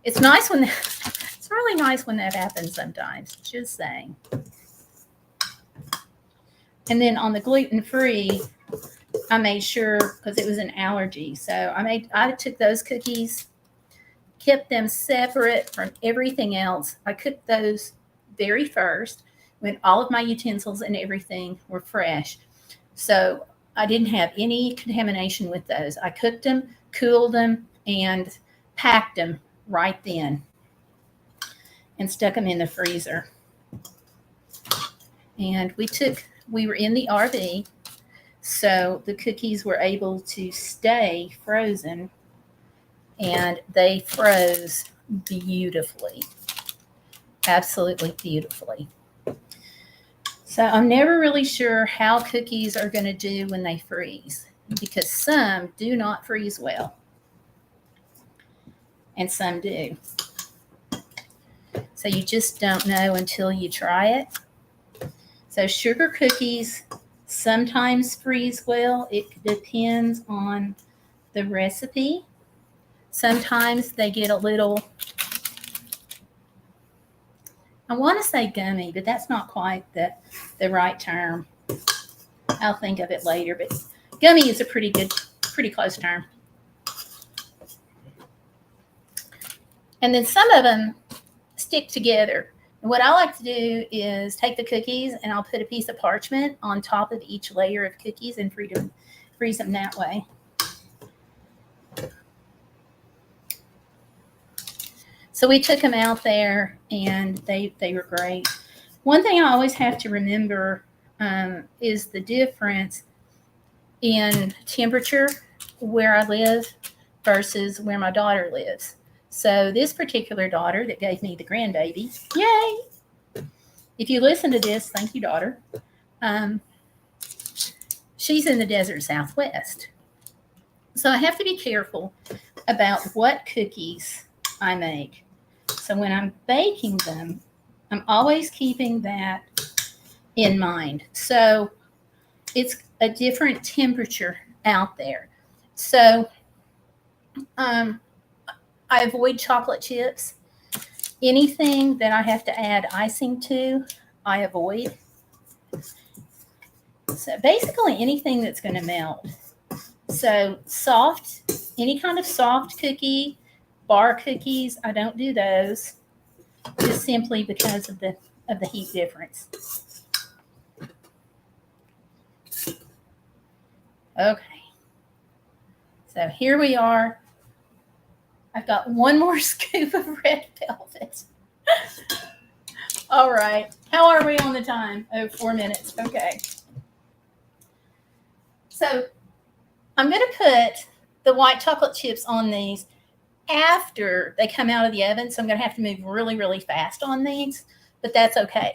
It's nice when it's really nice when that happens sometimes. Just saying. And then on the gluten-free, I made sure, because it was an allergy. So I took those cookies, kept them separate from everything else. I cooked those very first when all of my utensils and everything were fresh. So I didn't have any contamination with those. I cooked them, cooled them, and packed them right then and stuck them in the freezer. And we were in the RV, so the cookies were able to stay frozen, and they froze beautifully, absolutely beautifully. So I'm never really sure how cookies are going to do when they freeze, because some do not freeze well, and some do. So you just don't know until you try it. So sugar cookies sometimes freeze well. It depends on the recipe. Sometimes they get a little, I want to say gummy, but that's not quite the right term. I'll think of it later, but gummy is a pretty close term. And then some of them stick together. And what I like to do is take the cookies and I'll put a piece of parchment on top of each layer of cookies and freeze them that way. So we took them out there and they were great. One thing I always have to remember is the difference in temperature where I live versus where my daughter lives. So this particular daughter that gave me the grandbaby, yay! If you listen to this, thank you, daughter. She's in the desert Southwest. So I have to be careful about what cookies I make. So when I'm baking them, I'm always keeping that in mind. So it's a different temperature out there. So I avoid chocolate chips. Anything that I have to add icing to, I avoid. So basically anything that's going to melt. So soft, any kind of soft cookie, bar cookies, I don't do those, just simply because of the heat difference. Okay. So here we are. I've got one more scoop of red velvet. All right. How are we on the time? Oh, 4 minutes. Okay. So I'm going to put the white chocolate chips on these after they come out of the oven. So I'm going to have to move really, really fast on these, but that's okay.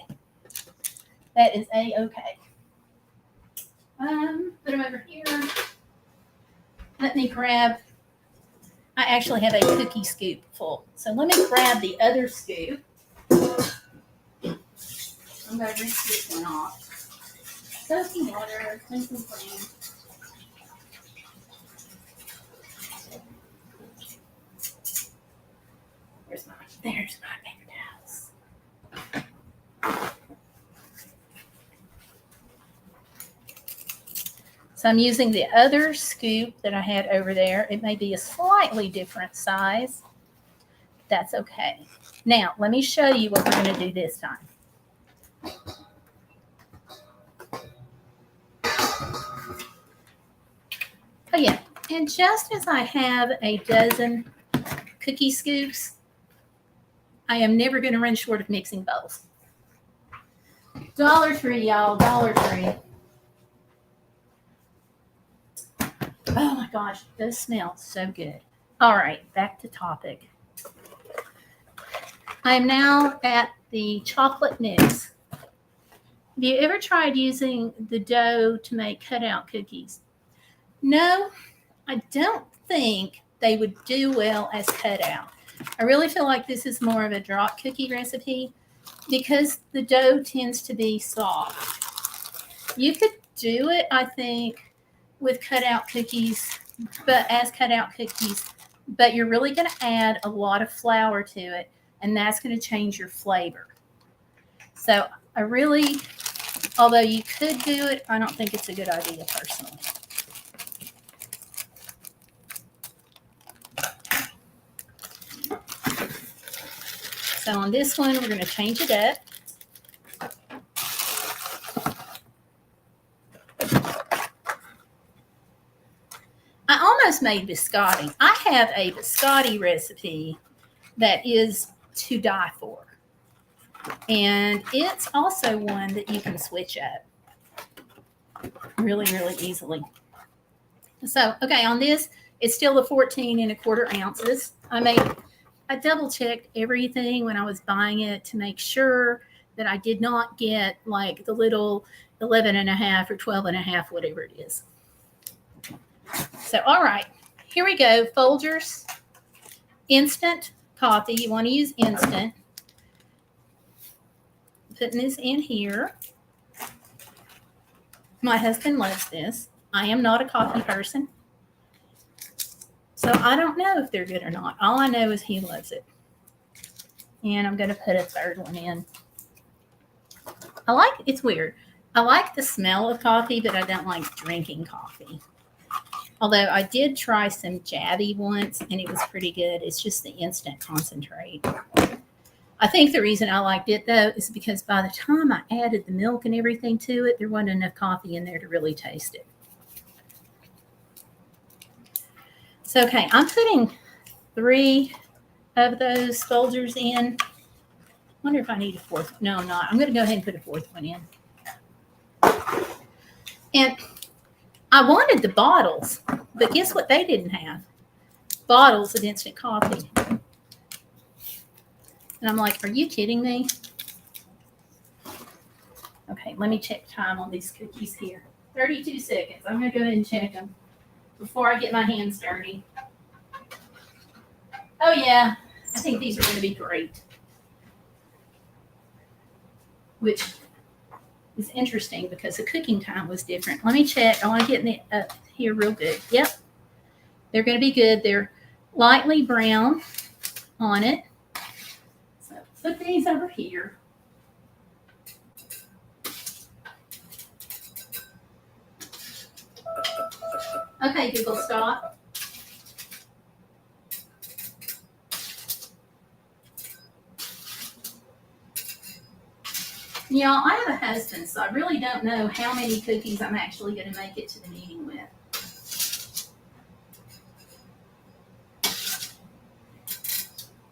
That is a-okay. Put them over here. Let me grab, I actually have a cookie scoop full. So let me grab the other scoop. I'm going to rinse this one off. Soapy water, clean and clean. There's my paper towels. So I'm using the other scoop that I had over there. It may be a slightly different size. That's okay. Now, let me show you what we're going to do this time. Oh yeah, and just as I have a dozen cookie scoops, I am never going to run short of mixing bowls. Dollar Tree, y'all, Dollar Tree. Oh my gosh, those smell so good. All right, back to topic. I'm now at the chocolate mix. Have you ever tried using the dough to make cutout cookies? No, I don't think they would do well as cutout. I really feel like this is more of a drop cookie recipe because the dough tends to be soft. You could do it, I think, with cutout cookies, but you're really going to add a lot of flour to it, and that's going to change your flavor. So I really, although you could do it, I don't think it's a good idea personally. So on this one, we're going to change it up. I almost made biscotti. I have a biscotti recipe that is to die for. And it's also one that you can switch up really, really easily. So, okay, on this, it's still the 14 1/4 ounces. I double checked everything when I was buying it to make sure that I did not get like the little 11.5 or 12.5, whatever it is. So, all right, here we go. Folgers, instant coffee. You want to use instant. Putting this in here. My husband loves this. I am not a coffee person, so I don't know if they're good or not. All I know is he loves it. And I'm going to put a third one in. It's weird. I like the smell of coffee, but I don't like drinking coffee. Although I did try some Jabby once, and it was pretty good. It's just the instant concentrate. I think the reason I liked it, though, is because by the time I added the milk and everything to it, there wasn't enough coffee in there to really taste it. So, okay, I'm putting 3 of those Folgers in. I wonder if I need a fourth. No, I'm not. I'm going to go ahead and put a fourth one in. And I wanted the bottles, but guess what they didn't have? Bottles of instant coffee. And I'm like, are you kidding me? Okay, let me check time on these cookies here. 32 seconds. I'm going to go ahead and check them before I get my hands dirty. Oh, yeah. I think these are going to be great. Which is interesting because the cooking time was different. Let me check. I want to get it up here real good. Yep. They're going to be good. They're lightly brown on it. So put these over here. Okay, Google, stop. Y'all, I have a husband, so I really don't know how many cookies I'm actually going to make it to the meeting with.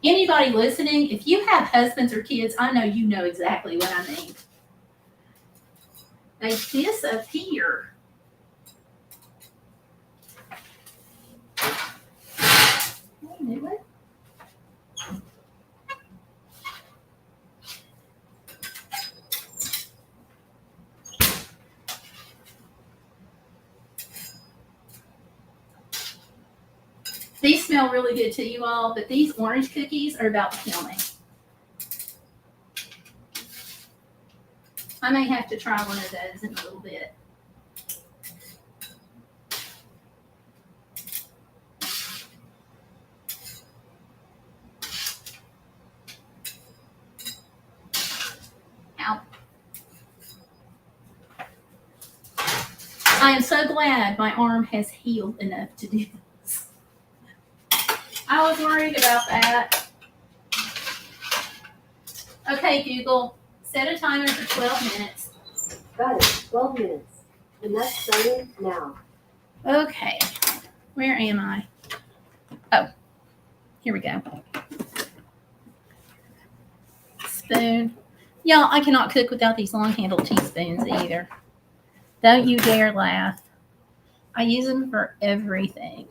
Anybody listening, if you have husbands or kids, I know you know exactly what I mean. They disappear. Anyway. These smell really good to you all, but these orange cookies are about to kill me. I may have to try one of those in a little bit. Ow. I am so glad my arm has healed enough to do this. I was worried about that. Okay, Google, set a timer for 12 minutes. Got it, 12 minutes. And that's starting now. Okay, where am I? Oh, here we go. Spoon. Y'all, I cannot cook without these long-handled teaspoons either. Don't you dare laugh. I use them for everything.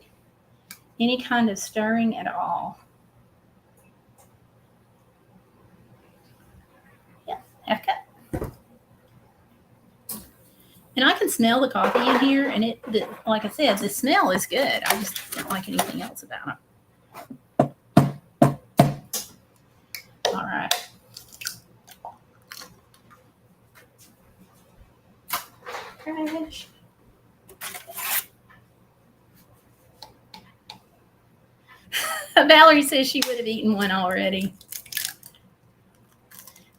Any kind of stirring at all. Yeah, half cup. And I can smell the coffee in here, and like I said, the smell is good. I just don't like anything else about it. All right. Trash. Valerie says she would have eaten one already.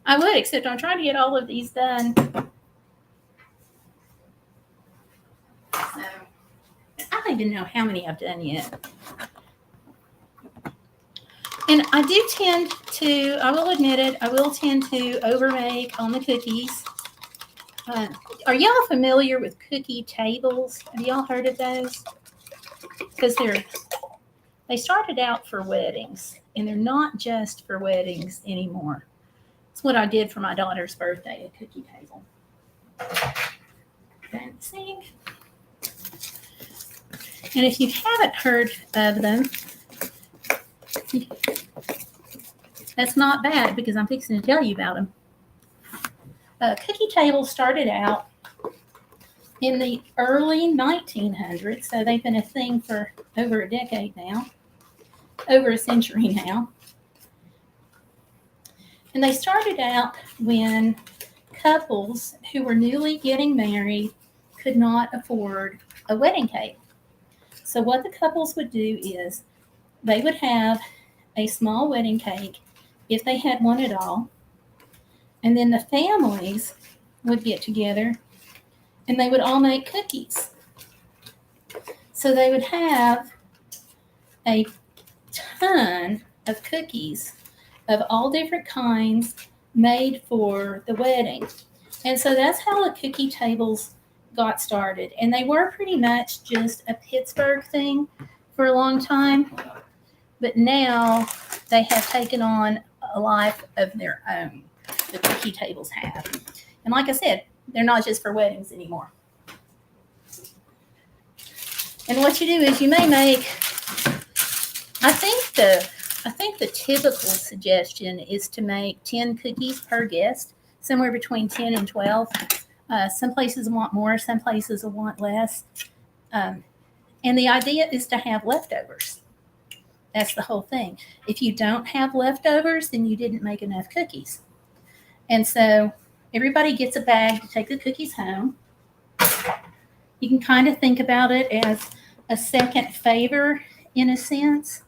I would, except I'm trying to get all of these done. So, I don't even know how many I've done yet. And I do tend to, I will admit it, I will tend to overmake on the cookies. Are y'all familiar with cookie tables? Have y'all heard of those? Because they started out for weddings, and they're not just for weddings anymore. It's what I did for my daughter's birthday, a cookie table. Dancing. And if you haven't heard of them, that's not bad because I'm fixing to tell you about them. Cookie tables started out in the early 1900s, so they've been a thing for over a decade now, over a century now. And they started out when couples who were newly getting married could not afford a wedding cake. So what the couples would do is they would have a small wedding cake if they had one at all. And then the families would get together and they would all make cookies. So they would have a ton of cookies of all different kinds made for the wedding. And so that's how the cookie tables got started. And they were pretty much just a Pittsburgh thing for a long time. But now they have taken on a life of their own. The cookie tables have. And like I said, they're not just for weddings anymore. And what you do is you may make, I think the typical suggestion is to make 10 cookies per guest, somewhere between 10 and 12. Some places want more, some places will want less. And the idea is to have leftovers. That's the whole thing. If you don't have leftovers, then you didn't make enough cookies. And so everybody gets a bag to take the cookies home. You can kind of think about it as a second favor in a sense.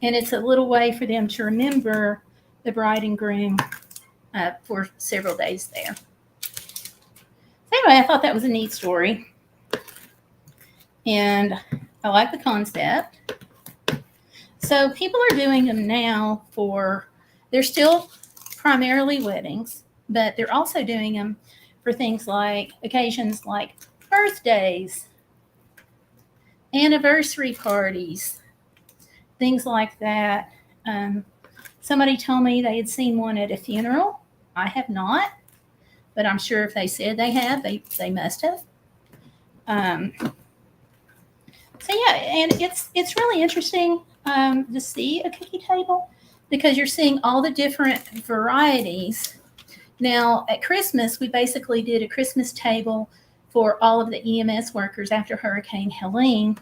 And it's a little way for them to remember the bride and groom for several days there. So anyway, I thought that was a neat story. And I like the concept. So people are doing them now they're still primarily weddings, but they're also doing them for things like occasions like birthdays, anniversary parties, things like that. Somebody told me they had seen one at a funeral. I have not, but I'm sure if they said they have, they must have. So yeah, and it's really interesting to see a cookie table because you're seeing all the different varieties. Now at Christmas, we basically did a Christmas table for all of the EMS workers after Hurricane Helene,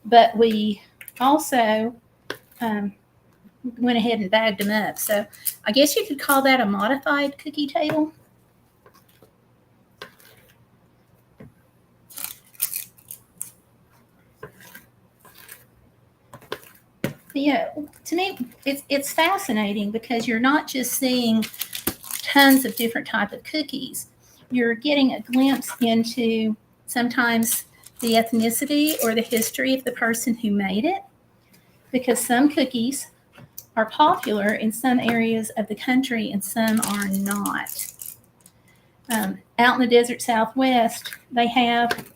but we also went ahead and bagged them up. So I guess you could call that a modified cookie table. But yeah, to me, it's fascinating because you're not just seeing tons of different type of cookies. You're getting a glimpse into sometimes the ethnicity or the history of the person who made it, because some cookies are popular in some areas of the country and some are not. Out in the desert Southwest, they have,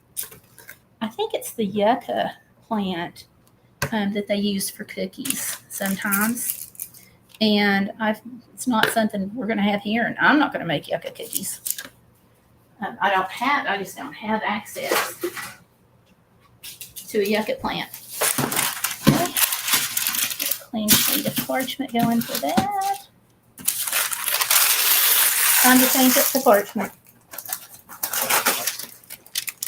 I think it's the yucca plant that they use for cookies sometimes. And it's not something we're going to have here, and I'm not going to make yucca cookies. I just don't have access to a yucca plant. Okay. Clean sheet of parchment going for that. Time to change up the parchment.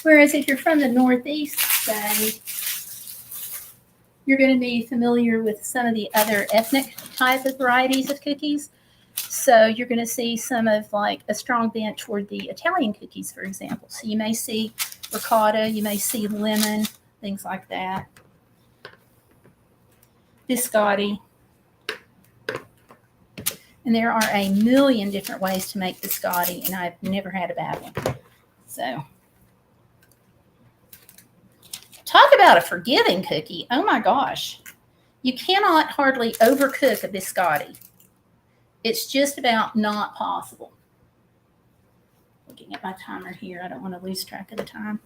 Whereas if you're from the Northeast, say, you're going to be familiar with some of the other ethnic type of varieties of cookies. So you're going to see some of like a strong bent toward the Italian cookies, for example. So you may see ricotta, you may see lemon, things like that. Biscotti. And there are a million different ways to make biscotti, and I've never had a bad one. So talk about a forgiving cookie. Oh my gosh. You cannot hardly overcook a biscotti. It's just about not possible. Looking at my timer here, I don't want to lose track of the time.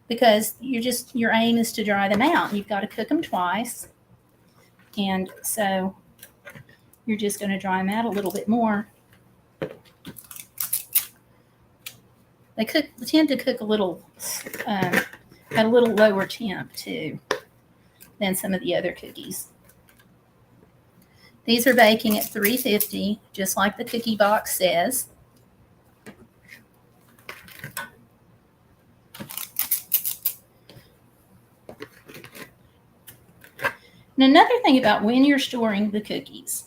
Because your aim is to dry them out. You've got to cook them twice. And so you're just going to dry them out a little bit more. They tend to cook a little at a little lower temp too than some of the other cookies. These are baking at 350, just like the cookie box says. And another thing about when you're storing the cookies,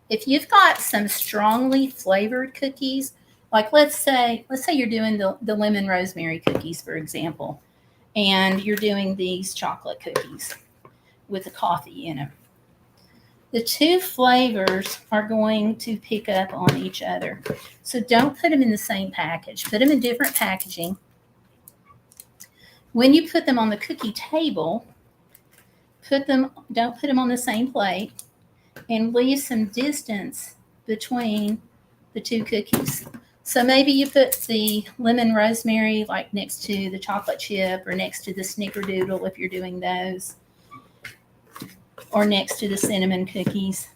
if you've got some strongly flavored cookies, like let's say you're doing the lemon rosemary cookies, for example, and you're doing these chocolate cookies with the coffee in them. The two flavors are going to pick up on each other. So don't put them in the same package. Put them in different packaging. When you put them on the cookie table, don't put them on the same plate, and leave some distance between the two cookies. So maybe you put the lemon rosemary like next to the chocolate chip or next to the snickerdoodle if you're doing those, or next to the cinnamon cookies.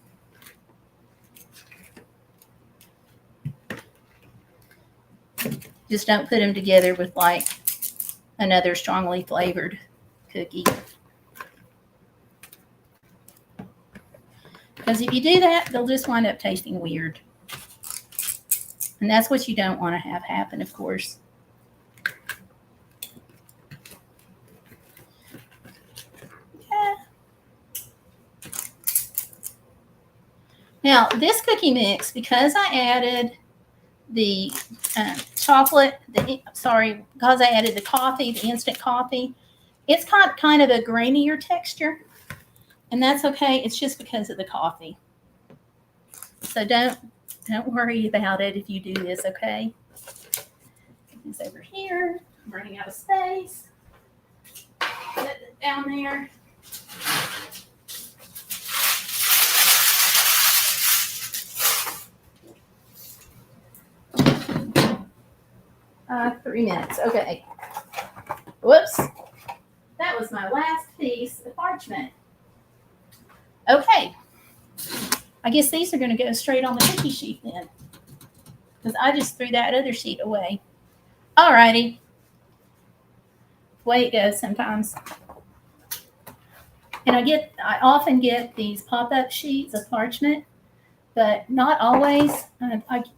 Just don't put them together with like another strongly flavored cookie. Because if you do that, they'll just wind up tasting weird. And that's what you don't want to have happen, of course. Okay. Now, this cookie mix, because I added the chocolate, because I added the coffee, the instant coffee, it's got kind of a grainier texture. And that's okay. It's just because of the coffee. So don't worry about it if you do this, okay? Put this over here. I'm running out of space. Put it down there. Three minutes. Okay. Whoops. That was my last piece of parchment. Okay. I guess these are going to go straight on the cookie sheet then, because I just threw that other sheet away. All righty. way it goes sometimes. And I often get these pop-up sheets of parchment, but not always.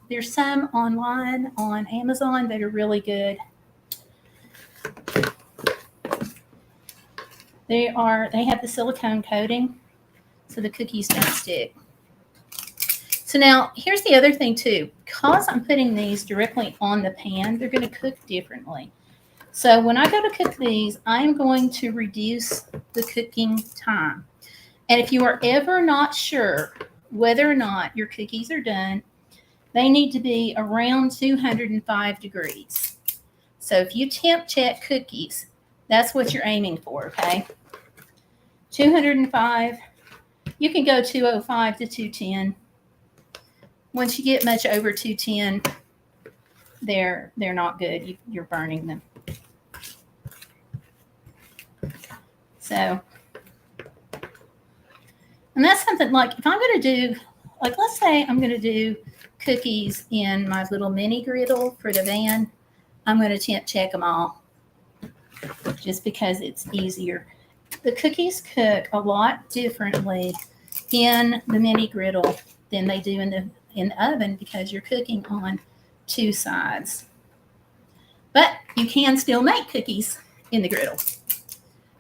There's some online on Amazon that are really good. They have the silicone coating, so the cookies don't stick. So now here's the other thing too. Because I'm putting these directly on the pan, they're going to cook differently. So when I go to cook these, I'm going to reduce the cooking time. And if you are ever not sure whether or not your cookies are done, they need to be around 205 degrees. So if you temp check cookies, that's what you're aiming for, okay? 205. You can go 205 to 210. Once you get much over 210, they're not good. You're burning them. So, and that's something like if I'm going to do, like let's say I'm going to do cookies in my little mini griddle for the van, I'm going to temp check them all just because it's easier. The cookies cook a lot differently in the mini griddle than they do in the oven because you're cooking on two sides. But you can still make cookies in the griddle.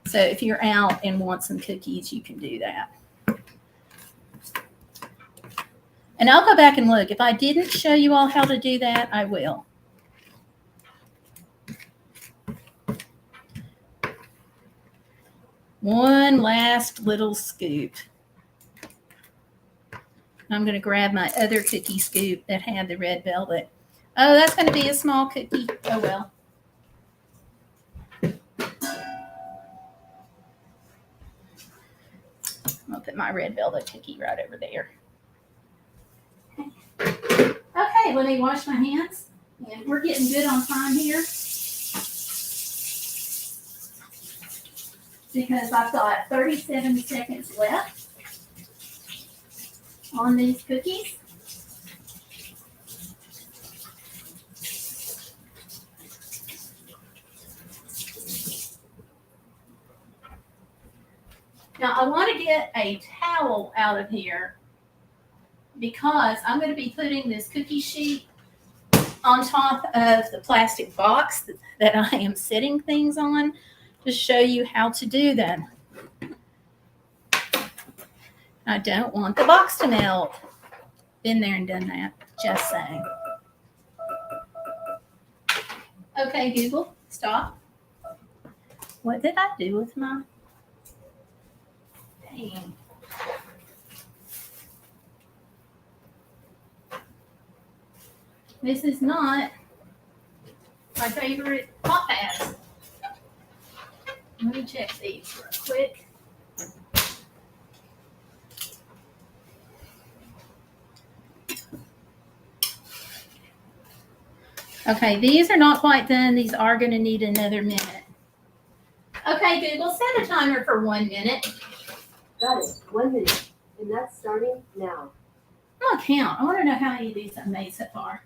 So if you're out and want some cookies, you can do that. And I'll go back and look. If I didn't show you all how to do that, I will. One last little scoop. I'm going to grab my other cookie scoop that had the red velvet. Oh, that's going to be a small cookie. Oh, well. I'm going to put my red velvet cookie right over there. Okay, let me wash my hands. And we're getting good on time here. Because I've got 37 seconds left on these cookies. Now I want to get a towel out of here because I'm going to be putting this cookie sheet on top of the plastic box that I am setting things on to show you how to do them. I don't want the box to melt. Been there and done that, just saying. Okay, Google, stop. What did I do with my pen? This is not my favorite hot pads. Let me check these real quick. Okay, these are not quite done. These are going to need another minute. Okay, Google, set a timer for 1 minute. Got it. 1 minute. And that's starting now. I'm going to count. I want to know how many of these I've made so far.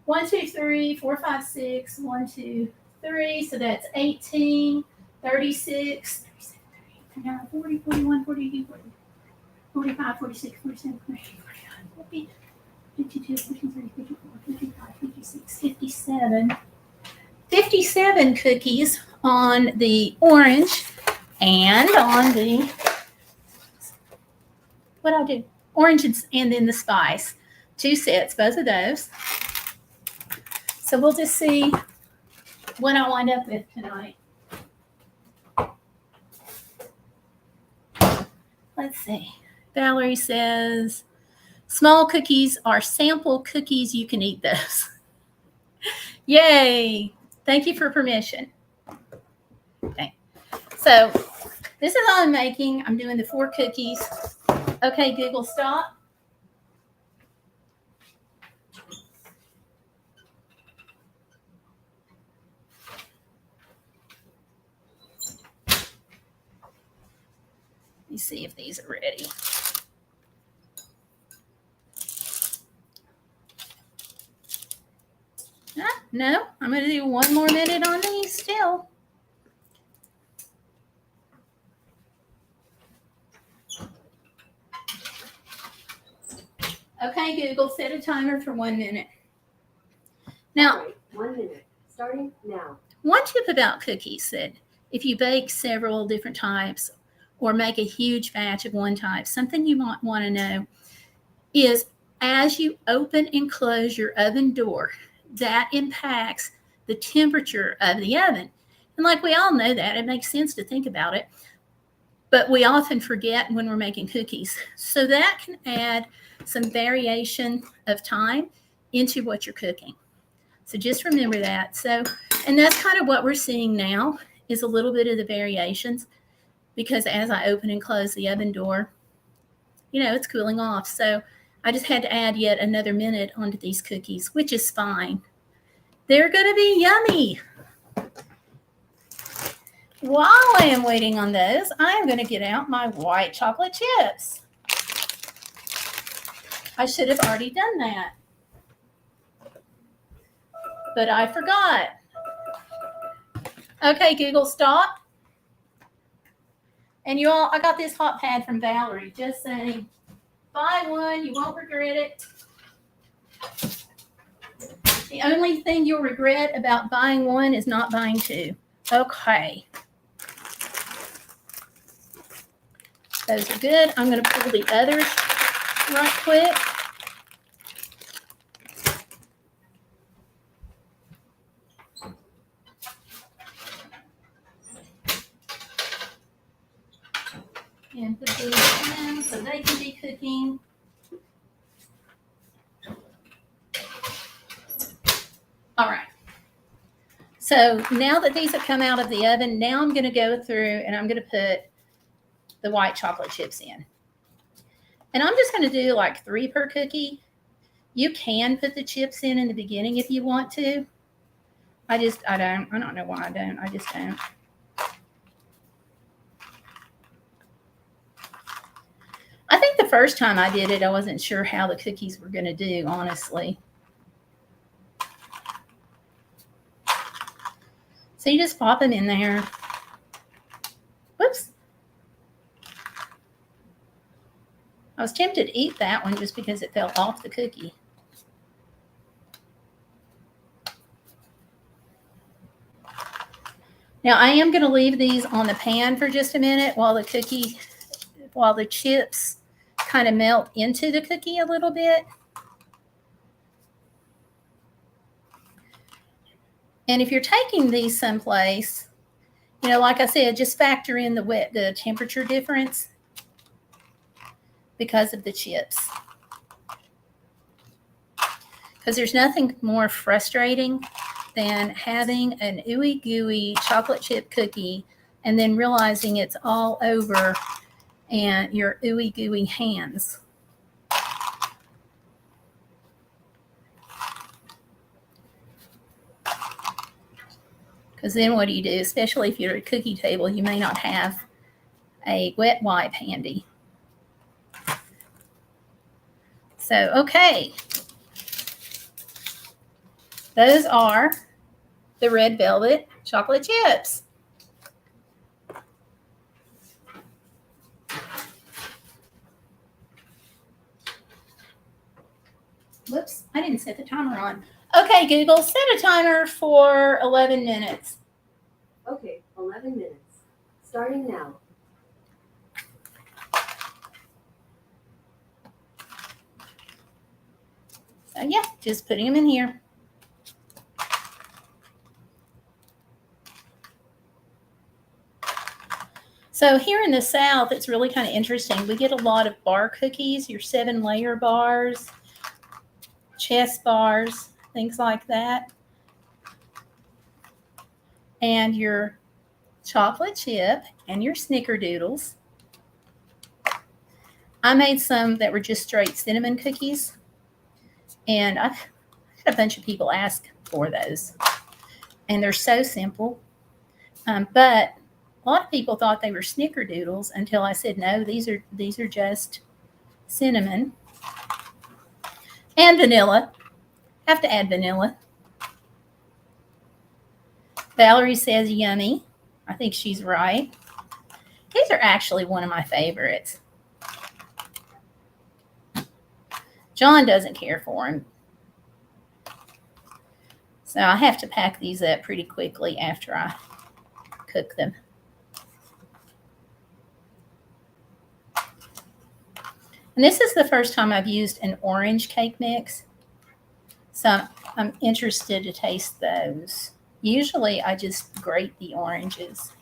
1, 2, 3, 4, 5, 6. 1, 2, 3. So that's 18, 36, 37, 40, 41, 42, 45, 46, 47, 48, 49, 50, 52, 53, 54, 55, 56, 57. 57 cookies on the orange and on the, what I do? Orange and then the spice. 2 sets, both of those. So we'll just see what I wind up with tonight. Let's see. Valerie says, small cookies are sample cookies. You can eat those. Yay. Thank you for permission. Okay. So this is all I'm making. I'm doing the 4 cookies. Okay, Google, stop. Let me see if these are ready. No, I'm going to do 1 more minute on these still. Okay, Google, set a timer for 1 minute. Now, All right, 1 minute. Starting now. one tip about cookies that if you bake several different types or make a huge batch of one type, something you might want to know is as you open and close your oven door, that impacts the temperature of the oven. And like we all know that, it makes sense to think about it, but we often forget when we're making cookies. So that can add some variation of time into what you're cooking. So just remember that. So, and that's kind of what we're seeing now is a little bit of the variations because as I open and close the oven door, it's cooling off. So I just had to add yet another minute onto these cookies, which is fine. They're going to be yummy. While I am waiting on those, I am going to get out my white chocolate chips. I should have already done that, but I forgot. Okay, Google, stop. And you all, I got this hot pad from Valerie, just saying, buy one, you won't regret it. The only thing you'll regret about buying one is not buying two. Okay. Those are good. I'm going to pull the others right quick. And put these in so they can be cooking. All right. So now that these have come out of the oven, now I'm going to go through and I'm going to put the white chocolate chips in. And I'm just going to do like 3 per cookie. You can put the chips in the beginning if you want to. I don't know why I don't. I just don't. I think the first time I did it, I wasn't sure how the cookies were going to do, honestly. So you just pop them in there. Whoops. I was tempted to eat that one just because it fell off the cookie. Now I am going to leave these on the pan for just a minute while the chips kind of melt into the cookie a little bit. And if you're taking these someplace, like I said, just factor in the temperature difference because of the chips. Because there's nothing more frustrating than having an ooey gooey chocolate chip cookie and then realizing it's all over and your ooey gooey hands. Because then what do you do? Especially if you're at a cookie table, you may not have a wet wipe handy. So, okay. Those are the red velvet chocolate chips. Whoops, I didn't set the timer on. Okay, Google, set a timer for 11 minutes. Okay, 11 minutes. Starting now. So yeah, just putting them in here. So here in the South, it's really kind of interesting. We get a lot of bar cookies, your 7-layer bars, chess bars, things like that. And your chocolate chip and your snickerdoodles. I made some that were just straight cinnamon cookies. And I've had a bunch of people ask for those. And they're so simple. But a lot of people thought they were snickerdoodles until I said, no, these are just cinnamon and vanilla. Have to add vanilla. Valerie says yummy. I think she's right. These are actually one of my favorites. John doesn't care for them. So I have to pack these up pretty quickly after I cook them. And this is the first time I've used an orange cake mix. So I'm interested to taste those. Usually I just grate the oranges.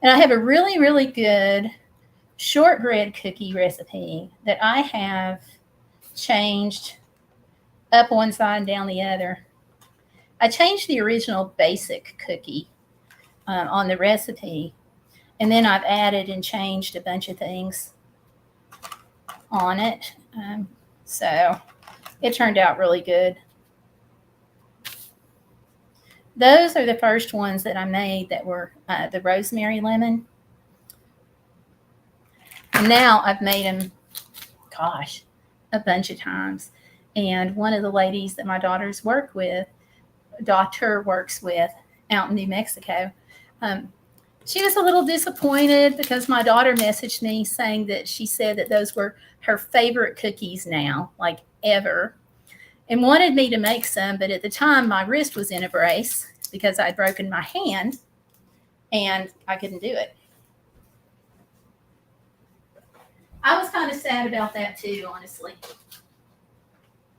And I have a really, really good shortbread cookie recipe that I have changed up one side and down the other. I changed the original basic cookie on the recipe, and then I've added and changed a bunch of things on it. So it turned out really good. Those are the first ones that I made that were the rosemary lemon. And now I've made them, gosh, a bunch of times. And one of the ladies that my daughter works with out in New Mexico, she was a little disappointed because my daughter messaged me saying that she said that those were her favorite cookies now, like ever, and wanted me to make some. But at the time, my wrist was in a brace because I'd broken my hand and I couldn't do it. I was kind of sad about that too, honestly.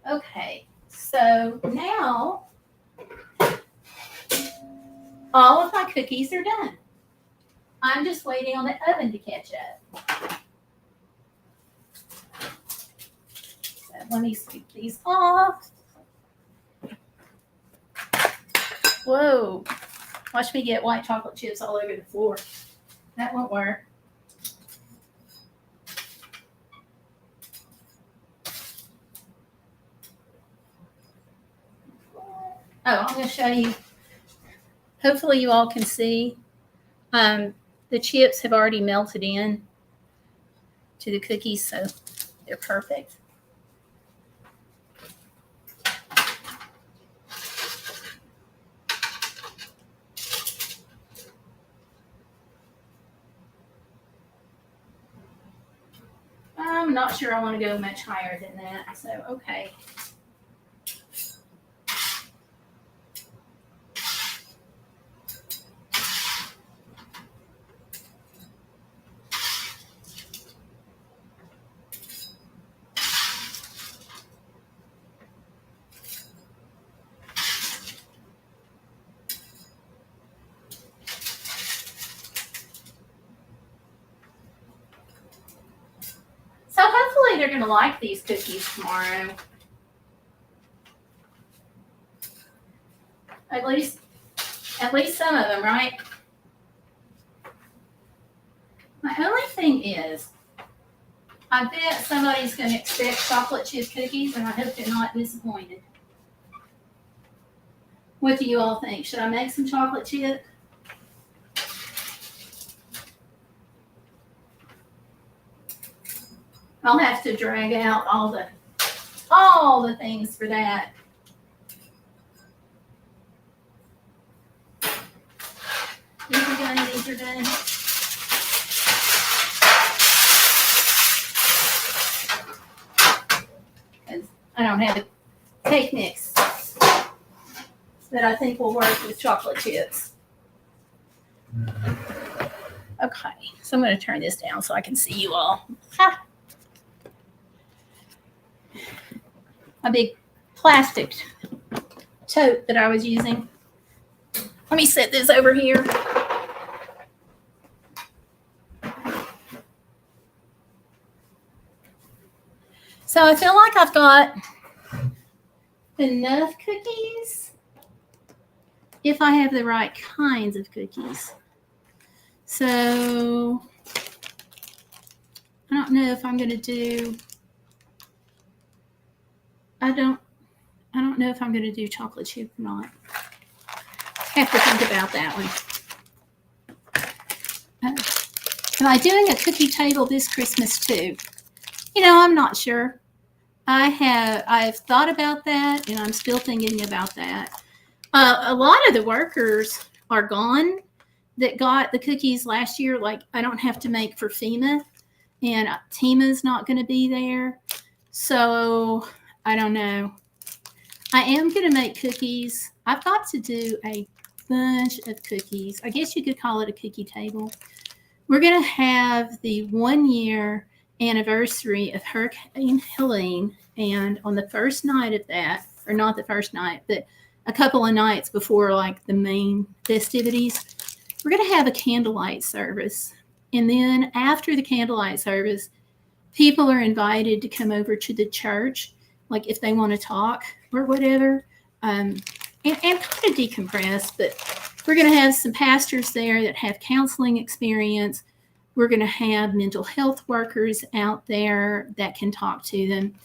Okay, so now all of my cookies are done. I'm just waiting on the oven to catch up. So let me scoop these off. Whoa, watch me get white chocolate chips all over the floor. That won't work. Oh, I'm going to show you. Hopefully you all can see. The chips have already melted in to the cookies, so they're perfect. I'm not sure I want to go much higher than that, so okay. So hopefully they're going to like these cookies tomorrow. At least some of them, right? My only thing is, I bet somebody's going to expect chocolate chip cookies, and I hope they're not disappointed. What do you all think? Should I make some chocolate chip? I'll have to drag out all the things for that. These are done. These are done. Because I don't have a cake mix that I think will work with chocolate chips. Okay, so I'm going to turn this down so I can see you all. Ha! A big plastic tote that I was using. Let me set this over here. So I feel like I've got enough cookies if I have the right kinds of cookies. So I don't know if I'm going to do, I don't know if I'm going to do chocolate chip or not. I have to think about that one. Am I doing a cookie table this Christmas too? You know, I'm not sure. I've thought about that, and I'm still thinking about that. A lot of the workers are gone that got the cookies last year. Like, I don't have to make for FEMA, and Tima's not going to be there. So I don't know. I am going to make cookies. I've got to do a bunch of cookies. I guess you could call it a cookie table. We're going to have the 1 year anniversary of Hurricane Helene. And on the first night of that, or not the first night, but a couple of nights before like the main festivities, we're going to have a candlelight service. And then after the candlelight service, people are invited to come over to the church, like if they want to talk or whatever, and kind of decompress. But we're going to have some pastors there that have counseling experience. We're going to have mental health workers out there that can talk to them,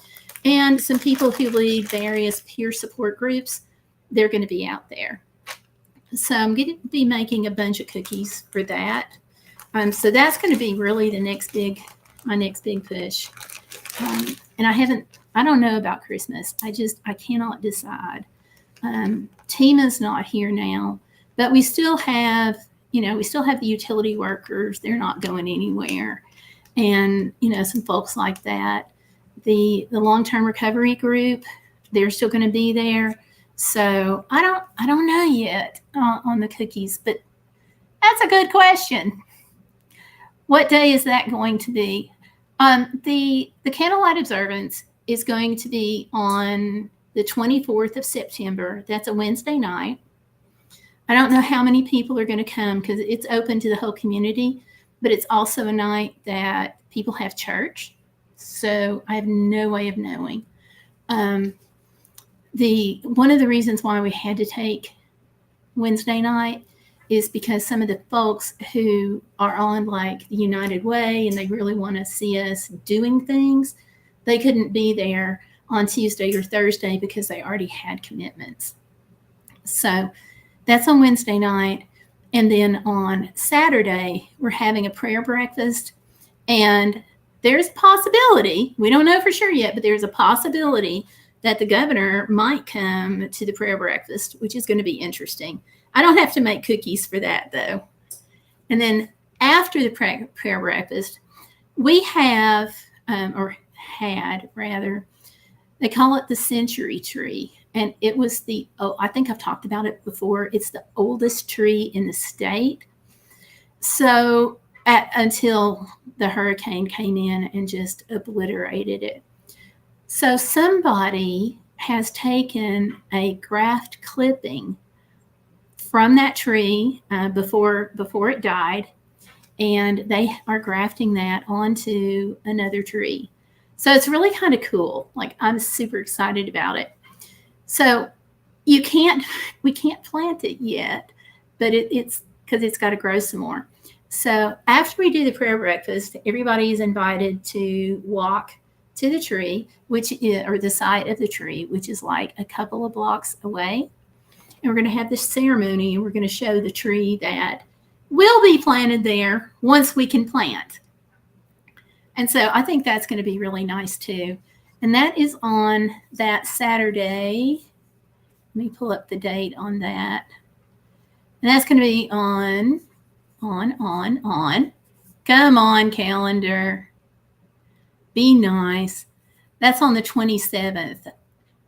and some people who lead various peer support groups. They're going to be out there. So I'm going to be making a bunch of cookies for that. So that's going to be really my next big push. And I don't know about Christmas. I cannot decide. Tima's not here now, but we still have the utility workers. They're not going anywhere. And, some folks like that. The long-term recovery group, they're still going to be there. So I don't know yet on the cookies, but that's a good question. What day is that going to be? The candlelight observance is going to be on the 24th of September. That's a Wednesday night. I don't know how many people are going to come because it's open to the whole community, but it's also a night that people have church. So I have no way of knowing. One of the reasons why we had to take Wednesday night is because some of the folks who are on like the United Way and they really want to see us doing things, they couldn't be there on Tuesday or Thursday because they already had commitments. So that's on Wednesday night. And then on Saturday, we're having a prayer breakfast. And there's a possibility, we don't know for sure yet, but there's a possibility that the governor might come to the prayer breakfast, which is going to be interesting. I don't have to make cookies for that, though. And then after the prayer breakfast, we have, or had rather, they call it the century tree. And it was I think I've talked about it before. It's the oldest tree in the state. So until the hurricane came in and just obliterated it. So somebody has taken a graft clipping from that tree before it died, and they are grafting that onto another tree. So it's really kind of cool. Like, I'm super excited about it. So we can't plant it yet, but it's because it's got to grow some more. So after we do the prayer breakfast, everybody is invited to walk to the tree, or the site of the tree, which is like a couple of blocks away. And we're going to have this ceremony, and we're going to show the tree that will be planted there once we can plant. And so I think that's going to be really nice too. And that is on that Saturday. Let me pull up the date on that. And that's going to be on. Come on, calendar. Be nice. That's on the 27th.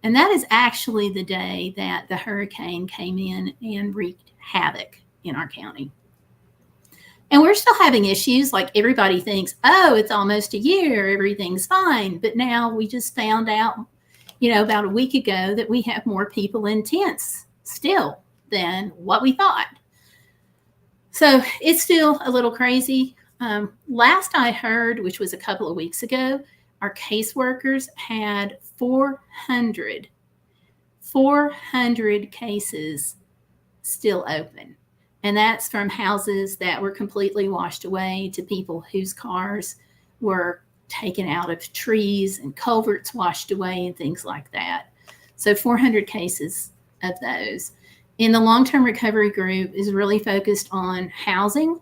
And that is actually the day that the hurricane came in and wreaked havoc in our county. And we're still having issues. Like, everybody thinks, oh, it's almost a year, everything's fine. But now we just found out, about a week ago that we have more people in tents still than what we thought. So it's still a little crazy. Last I heard, which was a couple of weeks ago, our caseworkers had 400 cases still open. And that's from houses that were completely washed away to people whose cars were taken out of trees and culverts washed away and things like that. So 400 cases of those. And the long-term recovery group is really focused on housing.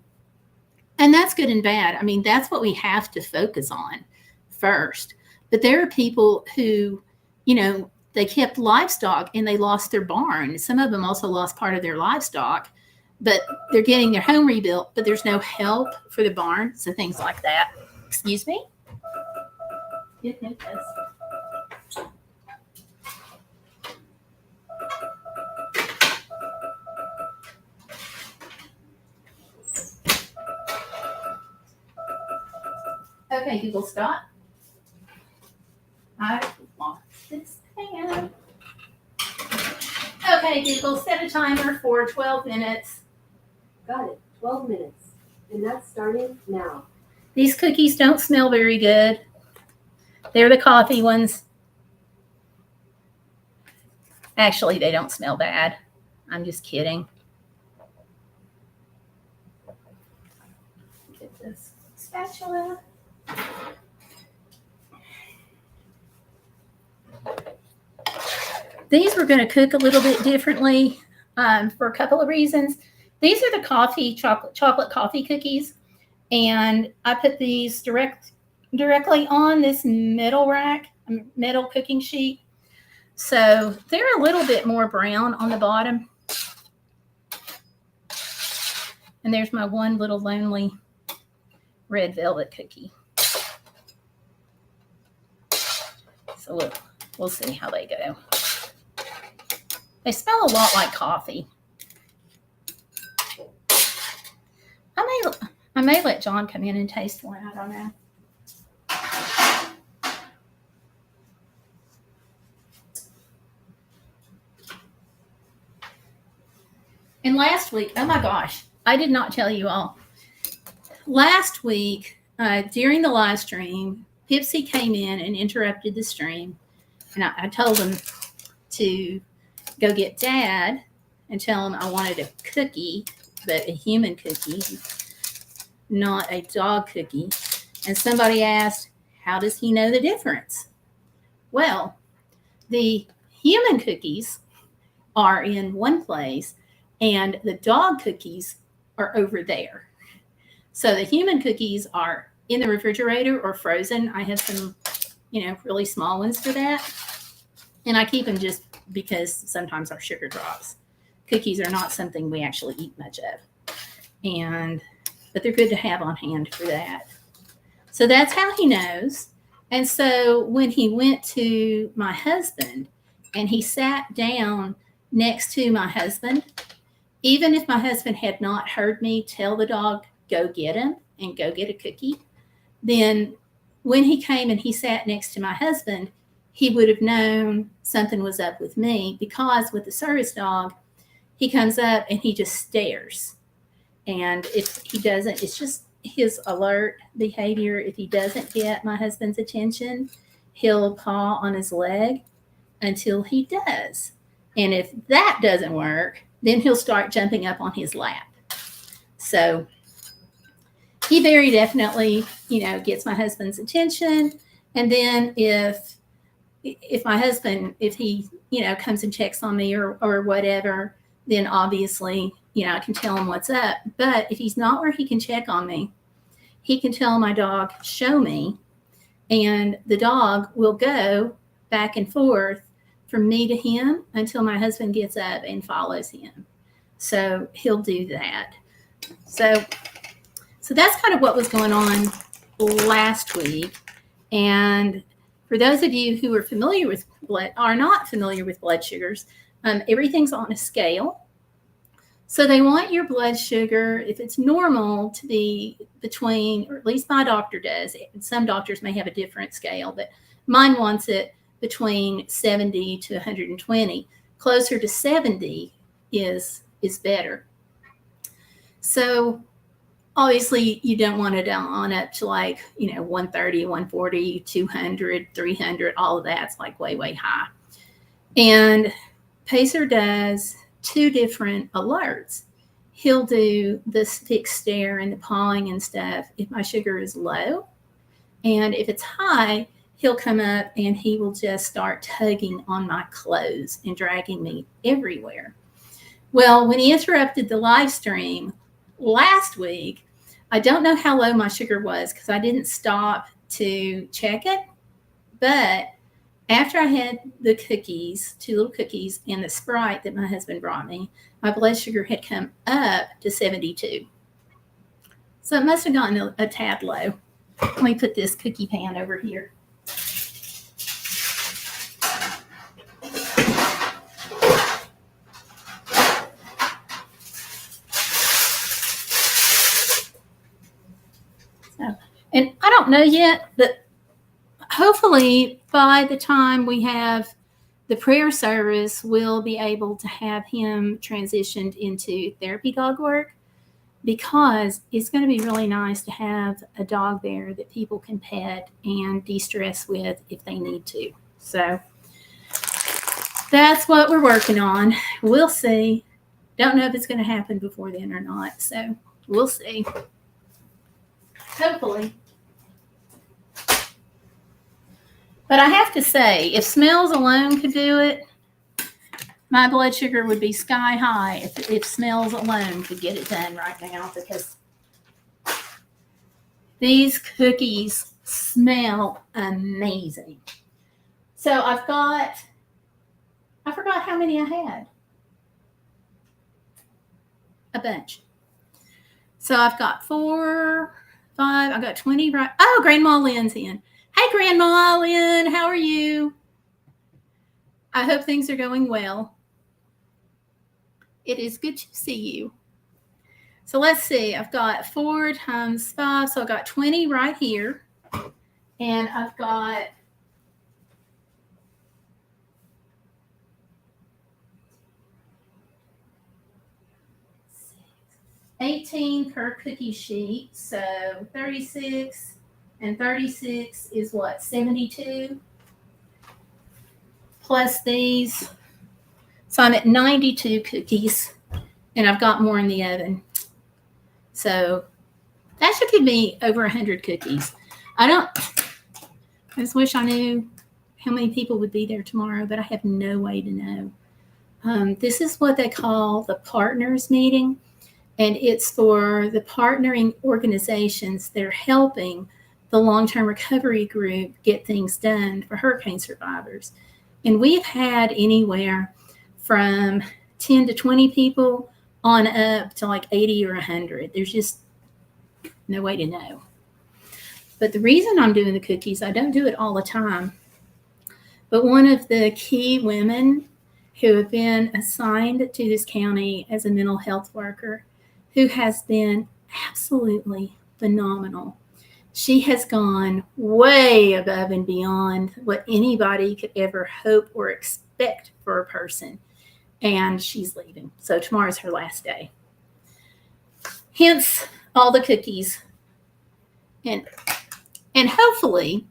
And that's good and bad. I mean, that's what we have to focus on first. But there are people who, they kept livestock and they lost their barn. Some of them also lost part of their livestock, but they're getting their home rebuilt, but there's no help for the barn. So things like that. Excuse me? Okay, Google, stop. I lost this pan. Okay, Google, set a timer for 12 minutes. Got it. 12 minutes. And that's starting now. These cookies don't smell very good. They're the coffee ones. Actually, they don't smell bad. I'm just kidding. Get this spatula. These we're going to cook a little bit differently for a couple of reasons. These are the chocolate coffee cookies, and I put these directly on this metal cooking sheet. So they're a little bit more brown on the bottom. And there's my one little lonely red velvet cookie. So we'll see how they go. They smell a lot like coffee. I may let John come in and taste one. I don't know. And last week, oh my gosh, I did not tell you all. Last week, during the live stream, Pipsy came in and interrupted the stream. And I told him to go get Dad and tell him I wanted a cookie, but a human cookie, not a dog cookie. And somebody asked, how does he know the difference? Well, the human cookies are in one place and the dog cookies are over there. So the human cookies are in the refrigerator or frozen. I have some, really small ones for that. And I keep them just because sometimes our sugar drops. Cookies are not something we actually eat much of. But they're good to have on hand for that. So that's how he knows. And so when he went to my husband and he sat down next to my husband, even if my husband had not heard me tell the dog, go get him and go get a cookie, then when he came and he sat next to my husband, he would have known something was up with me, because with the service dog, he comes up and he just stares. And if he doesn't, it's just his alert behavior. If he doesn't get my husband's attention, he'll paw on his leg until he does. And if that doesn't work, then he'll start jumping up on his lap. So he very definitely, gets my husband's attention. And then if my husband, if he, comes and checks on me or whatever, then obviously, I can tell him what's up. But if he's not where he can check on me, he can tell my dog, show me. And the dog will go back and forth from me to him until my husband gets up and follows him. So he'll do that. So that's kind of what was going on last week. And for those of you who are familiar with are not familiar with blood sugars, everything's on a scale. So they want your blood sugar, if it's normal, to be between, or at least my doctor does. Some doctors may have a different scale, but mine wants it between 70 to 120. Closer to 70 is better. So obviously you don't want it on up to 130, 140, 200, 300, all of that's way, way high. And Pacer does 2 different alerts. He'll do the fixed stare and the pawing and stuff if my sugar is low. And if it's high, he'll come up and he will just start tugging on my clothes and dragging me everywhere. Well, when he interrupted the live stream last week, I don't know how low my sugar was because I didn't stop to check it. But after I had the cookies, 2 little cookies, and the Sprite that my husband brought me, my blood sugar had come up to 72. So it must have gotten a tad low. Let me put this cookie pan over here. And I don't know yet, but hopefully by the time we have the prayer service, we'll be able to have him transitioned into therapy dog work, because it's going to be really nice to have a dog there that people can pet and de-stress with if they need to. So that's what we're working on. We'll see. Don't know if it's going to happen before then or not. So we'll see. Hopefully. But I have to say, if smells alone could do it, my blood sugar would be sky high if smells alone could get it done right now, because these cookies smell amazing. So I forgot how many I had. A bunch. So I've got 4, 5, I've got 20 right. Oh, Grandma Lynn's in. Hey, Grandma Lynn, how are you? I hope things are going well. It is good to see you. So let's see. I've got 4 times 5, so I've got 20 right here. And I've got 18 per cookie sheet. So 36 and 36 is what? 72 plus these. So I'm at 92 cookies, and I've got more in the oven. So that should give me over 100 cookies. I just wish I knew how many people would be there tomorrow, but I have no way to know. This is what they call the partners meeting, and it's for the partnering organizations that are helping the long-term recovery group get things done for hurricane survivors. And we've had anywhere from 10 to 20 people on up to like 80 or 100. There's just no way to know. But the reason I'm doing the cookies, I don't do it all the time, but one of the key women who have been assigned to this county as a mental health worker, who has been absolutely phenomenal. She has gone way above and beyond what anybody could ever hope or expect for a person. And she's leaving. So tomorrow's her last day. Hence all the cookies. And hopefully,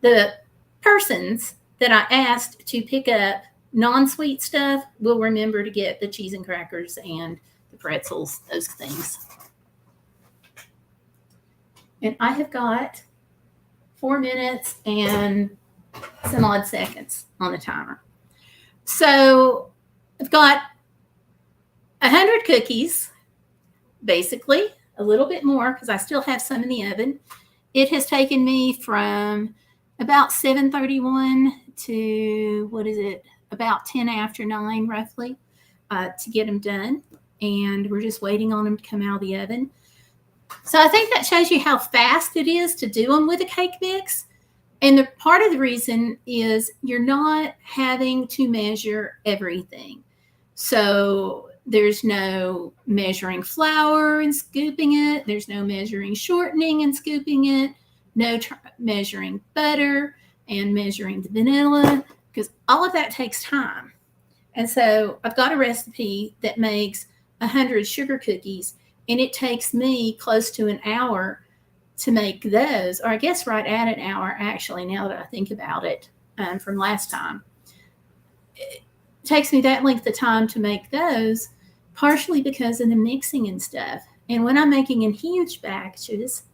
the persons that I asked to pick up non-sweet stuff will remember to get the cheese and crackers and the pretzels, those things. And I have got 4 minutes and some odd seconds on the timer. So I've got 100 cookies, basically, a little bit more because I still have some in the oven. It has taken me from about 7:31 to, about 10 after 9 roughly to get them done. And we're just waiting on them to come out of the oven. So I think that shows you how fast it is to do them with a cake mix. And the part of the reason is you're not having to measure everything. So there's no measuring flour and scooping it. There's no measuring shortening and scooping it. No measuring butter and measuring the vanilla, because all of that takes time. And so I've got a recipe that makes 100 sugar cookies, and it takes me close to an hour to make those, or I guess right at an hour, actually, now that I think about it, from last time. It takes me that length of time to make those, partially because of the mixing and stuff. And when I'm making in huge batches,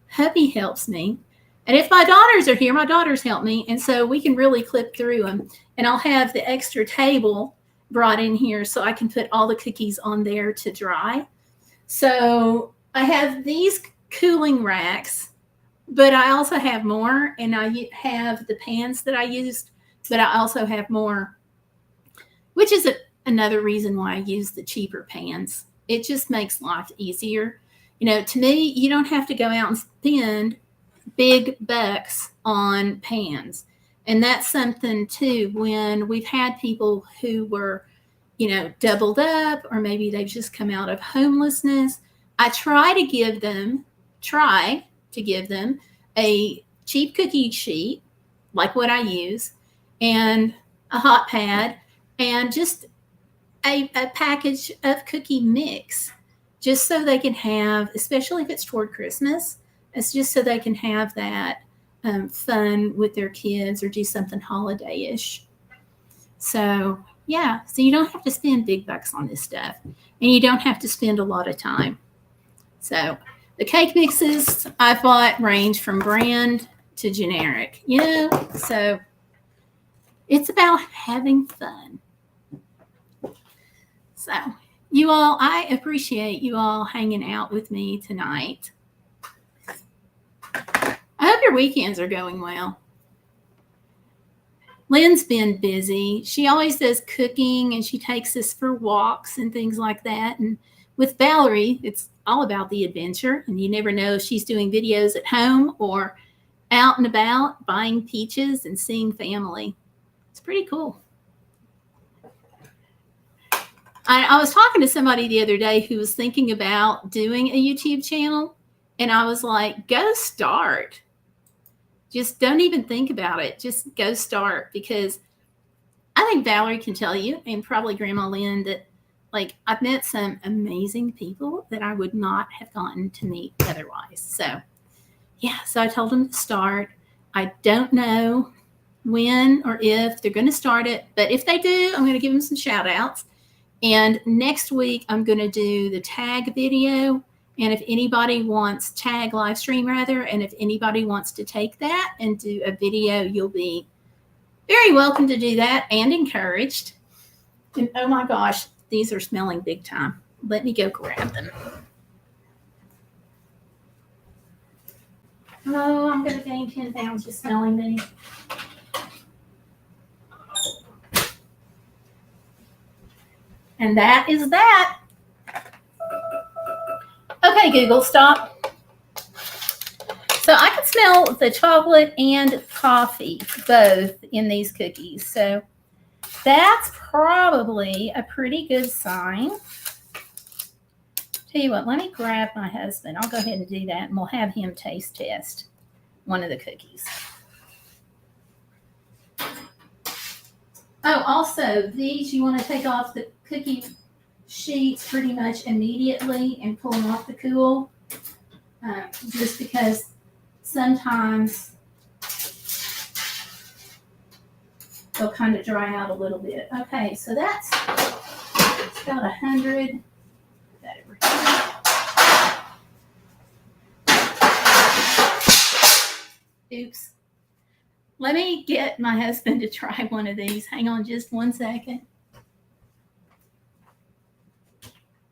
hubby helps me. And if my daughters are here, my daughters help me. And so we can really clip through them. And I'll have the extra table brought in here so I can put all the cookies on there to dry. So I have these cooling racks, but I also have more. And I have the pans that I used, but I also have more, which is another reason why I use the cheaper pans. It just makes life easier. You know, to me, you don't have to go out and spend big bucks on pans. And that's something too, when we've had people who were, doubled up, or maybe they've just come out of homelessness. I try to give them, to give them a cheap cookie sheet, like what I use, and a hot pad, and just a package of cookie mix, just so they can have, especially if it's toward Christmas, it's just so they can have that fun with their kids or do something holiday-ish. So yeah, so you don't have to spend big bucks on this stuff, and you don't have to spend a lot of time. So the cake mixes I bought range from brand to generic, so it's about having fun. So you all, I appreciate you all hanging out with me tonight. I hope your weekends are going well. Lynn's been busy. She always does cooking, and she takes us for walks and things like that. And with Valerie, it's all about the adventure, and you never know if she's doing videos at home or out and about buying peaches and seeing family. It's pretty cool. I was talking to somebody the other day who was thinking about doing a YouTube channel, and I was like, go start. Just don't even think about it. Just go start, because I think Valerie can tell you, and probably Grandma Lynn, that like I've met some amazing people that I would not have gotten to meet otherwise. So yeah, so I told them to start. I don't know when or if they're going to start it, but if they do, I'm going to give them some shout outs. And next week, I'm going to do the tag video. And if anybody wants tag live stream rather, and if anybody wants to take that and do a video, you'll be very welcome to do that and encouraged. And oh my gosh, these are smelling big time. Let me go grab them. Oh, I'm going to gain 10 pounds just smelling these. And that is that. Okay, Google, stop. So I can smell the chocolate and coffee both in these cookies. So that's probably a pretty good sign. Tell you what, let me grab my husband. I'll go ahead and do that, and we'll have him taste test one of the cookies. Oh, also, these you want to take off the cookie sheets pretty much immediately and pull them off the cool, just because sometimes they'll kind of dry out a little bit. Okay, so that's about 100. Oops. Let me get my husband to try one of these. Hang on just 1 second.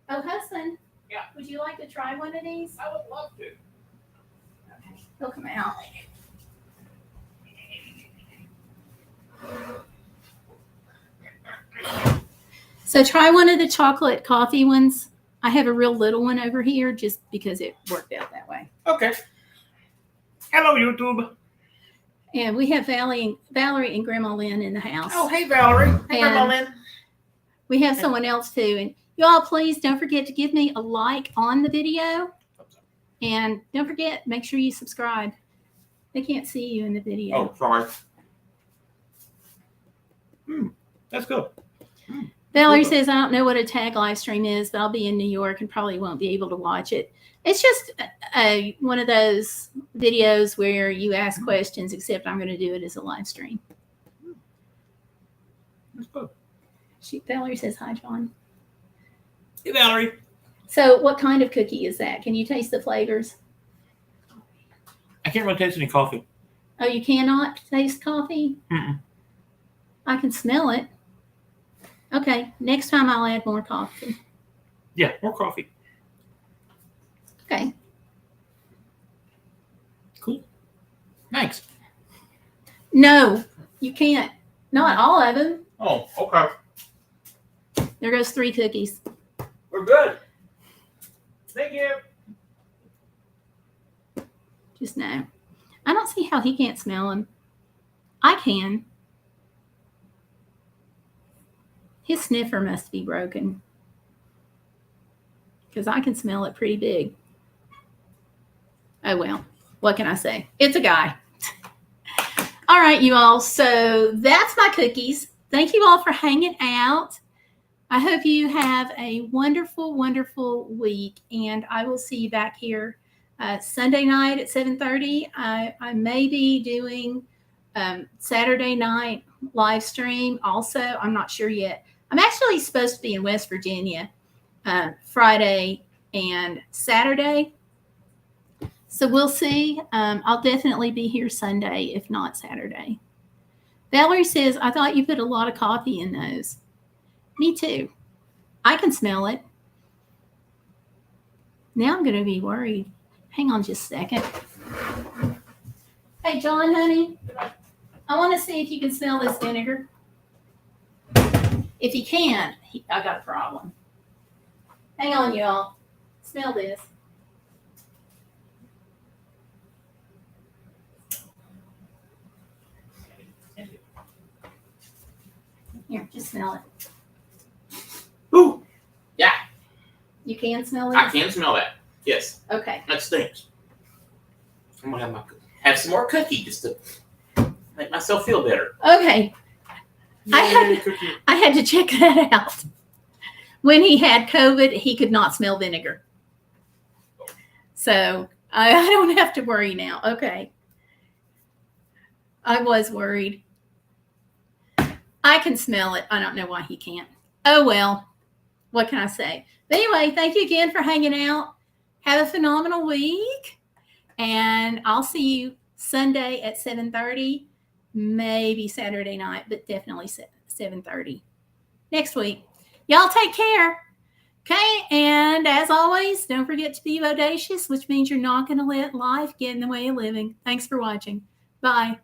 Oh, husband. Yeah. Would you like to try one of these? I would love to. Okay, he'll come out. So try one of the chocolate coffee ones. I have a real little one over here just because it worked out that way. Okay. Hello, YouTube. And we have Valerie and Grandma Lynn in the house. Oh, hey, Valerie. Hey, Grandma Lynn. We have someone else too. And y'all, please don't forget to give me a like on the video. And don't forget, make sure you subscribe. They can't see you in the video. Oh, sorry. That's good. Valerie says, I don't know what a tag live stream is, but I'll be in New York and probably won't be able to watch it. It's just one of those videos where you ask questions, except I'm going to do it as a live stream. That's good. Valerie says, hi, John. Hey, Valerie. So what kind of cookie is that? Can you taste the flavors? I can't really taste any coffee. Oh, you cannot taste coffee? Mm-mm. I can smell it. Okay, next time I'll add more coffee. Yeah, more coffee. Okay. Cool. Thanks. No, you can't. Not all of them. Oh, okay. There goes 3 cookies. We're good. Thank you. Just no. I don't see how he can't smell them. I can. His sniffer must be broken, because I can smell it pretty big. Oh, well, What can I say? It's a guy. All right, you all. So that's my cookies. Thank you all for hanging out. I hope you have a wonderful, wonderful week, and I will see you back here Sunday night at 7:30. I may be doing Saturday night live stream also. I'm not sure yet. I'm actually supposed to be in West Virginia Friday and Saturday. So we'll see. I'll definitely be here Sunday, if not Saturday. Valerie says, I thought you put a lot of coffee in those. Me too. I can smell it. Now I'm going to be worried. Hang on just a second. Hey, John, honey, I want to see if you can smell this vinegar. If you can, I got a problem. Hang on, y'all. Smell this. Here, just smell it. Ooh. Yeah. You can smell it? I can smell that. Yes. Okay. That stinks. I'm going to have some more cookie just to make myself feel better. Okay. Yay, cookie. I had to check that out. When he had COVID, he could not smell vinegar. So I don't have to worry now. Okay. I was worried. I can smell it. I don't know why he can't. Oh, well. What can I say? But anyway, thank you again for hanging out. Have a phenomenal week. And I'll see you Sunday at 7:30. Maybe Saturday night, but definitely 7:30 next week. Y'all take care. Okay, and as always, don't forget to be bodacious, which means you're not going to let life get in the way of living. Thanks for watching. Bye.